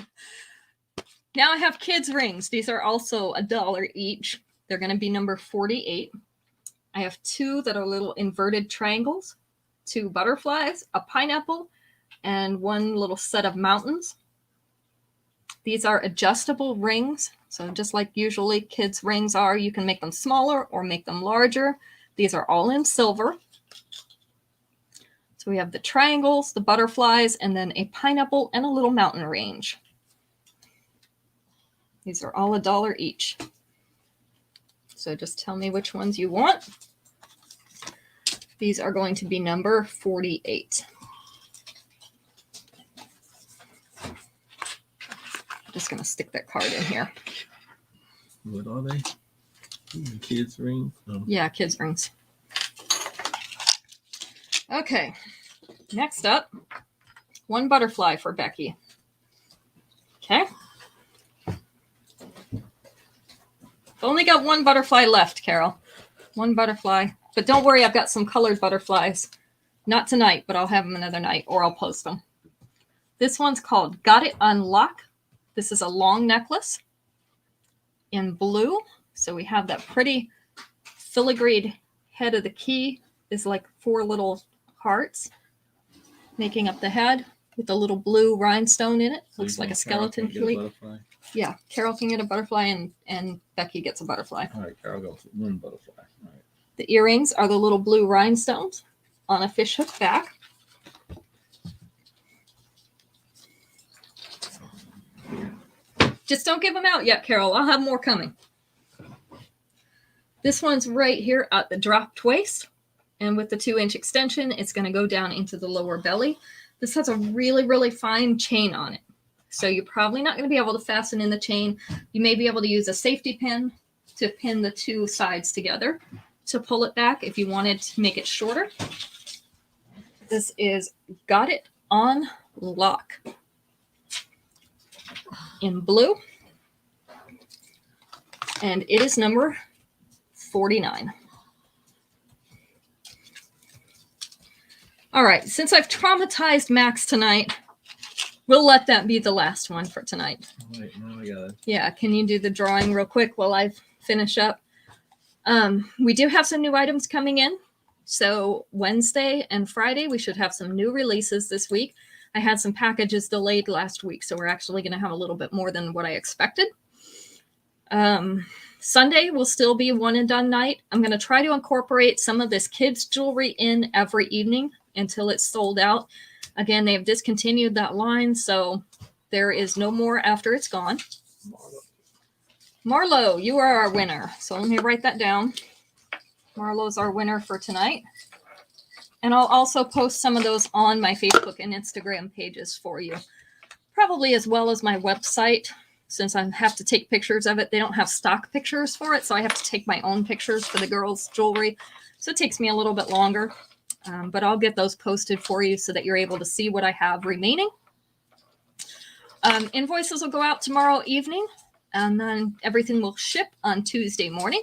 Speaker 1: Now I have kids' rings. These are also $1 each. They're going to be number 48. I have 2 that are little inverted triangles, 2 butterflies, a pineapple, and 1 little set of mountains. These are adjustable rings. So just like usually kids' rings are, you can make them smaller or make them larger. These are all in silver. So we have the triangles, the butterflies, and then a pineapple and a little mountain range. These are all $1 each. So just tell me which ones you want. These are going to be number 48. I'm just going to stick that card in here.
Speaker 2: What are they? Kids' rings? Oh.
Speaker 1: Yeah, kids' rings. Okay, next up, 1 butterfly for Becky. Okay. Only got 1 butterfly left, Carol. 1 butterfly. But don't worry, I've got some colored butterflies. Not tonight, but I'll have them another night, or I'll post them. This one's called Got It Unlock. This is a long necklace in blue. So we have that pretty filigreed head of the key is like 4 little hearts making up the head with a little blue rhinestone in it.
Speaker 2: So
Speaker 1: looks like a skeleton key. Yeah, Carol can get a butterfly and Becky gets a butterfly.
Speaker 2: All right, Carol goes with 1 butterfly. All right.
Speaker 1: The earrings are the little blue rhinestones on a fishhook back. Just don't give them out yet, Carol. I'll have more coming. This one's right here at the dropped waist. And with the 2-inch extension, it's going to go down into the lower belly. This has a really, really fine chain on it. So you're probably not going to be able to fasten in the chain. You may be able to use a safety pin to pin the 2 sides together to pull it back if you wanted to make it shorter. This is Got It On Lock in blue. And it is number 49. All right, since I've traumatized Max tonight, we'll let that be the last one for tonight.
Speaker 2: Wait, now I got it.
Speaker 1: Yeah, can you do the drawing real quick while I finish up? We do have some new items coming in. So Wednesday and Friday, we should have some new releases this week. I had some packages delayed last week, so we're actually going to have a little bit more than what I expected. Sunday will still be one and done night. I'm going to try to incorporate some of this kids' jewelry in every evening until it's sold out. Again, they've discontinued that line, so there is no more after it's gone. Marlo, you are our winner. So let me write that down. Marlo's our winner for tonight. And I'll also post some of those on my Facebook and Instagram pages for you. Probably as well as my website, since I have to take pictures of it. They don't have stock pictures for it, so I have to take my own pictures for the girls' jewelry. So it takes me a little bit longer. But I'll get those posted for you so that you're able to see what I have remaining. Invoices will go out tomorrow evening, and then everything will ship on Tuesday morning.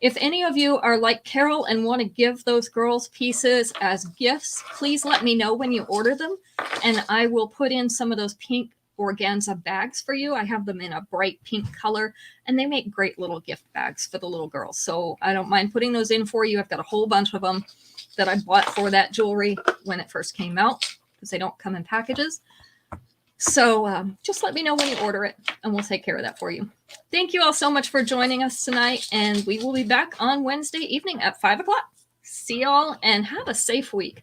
Speaker 1: If any of you are like Carol and want to give those girls pieces as gifts, please let me know when you order them, and I will put in some of those pink organza bags for you. I have them in a bright pink color, and they make great little gift bags for the little girls. So I don't mind putting those in for you. I've got a whole bunch of them that I bought for that jewelry when it first came out, because they don't come in packages. So just let me know when you order it, and we'll take care of that for you. Thank you all so much for joining us tonight, and we will be back on Wednesday evening at 5 o'clock. See y'all, and have a safe week.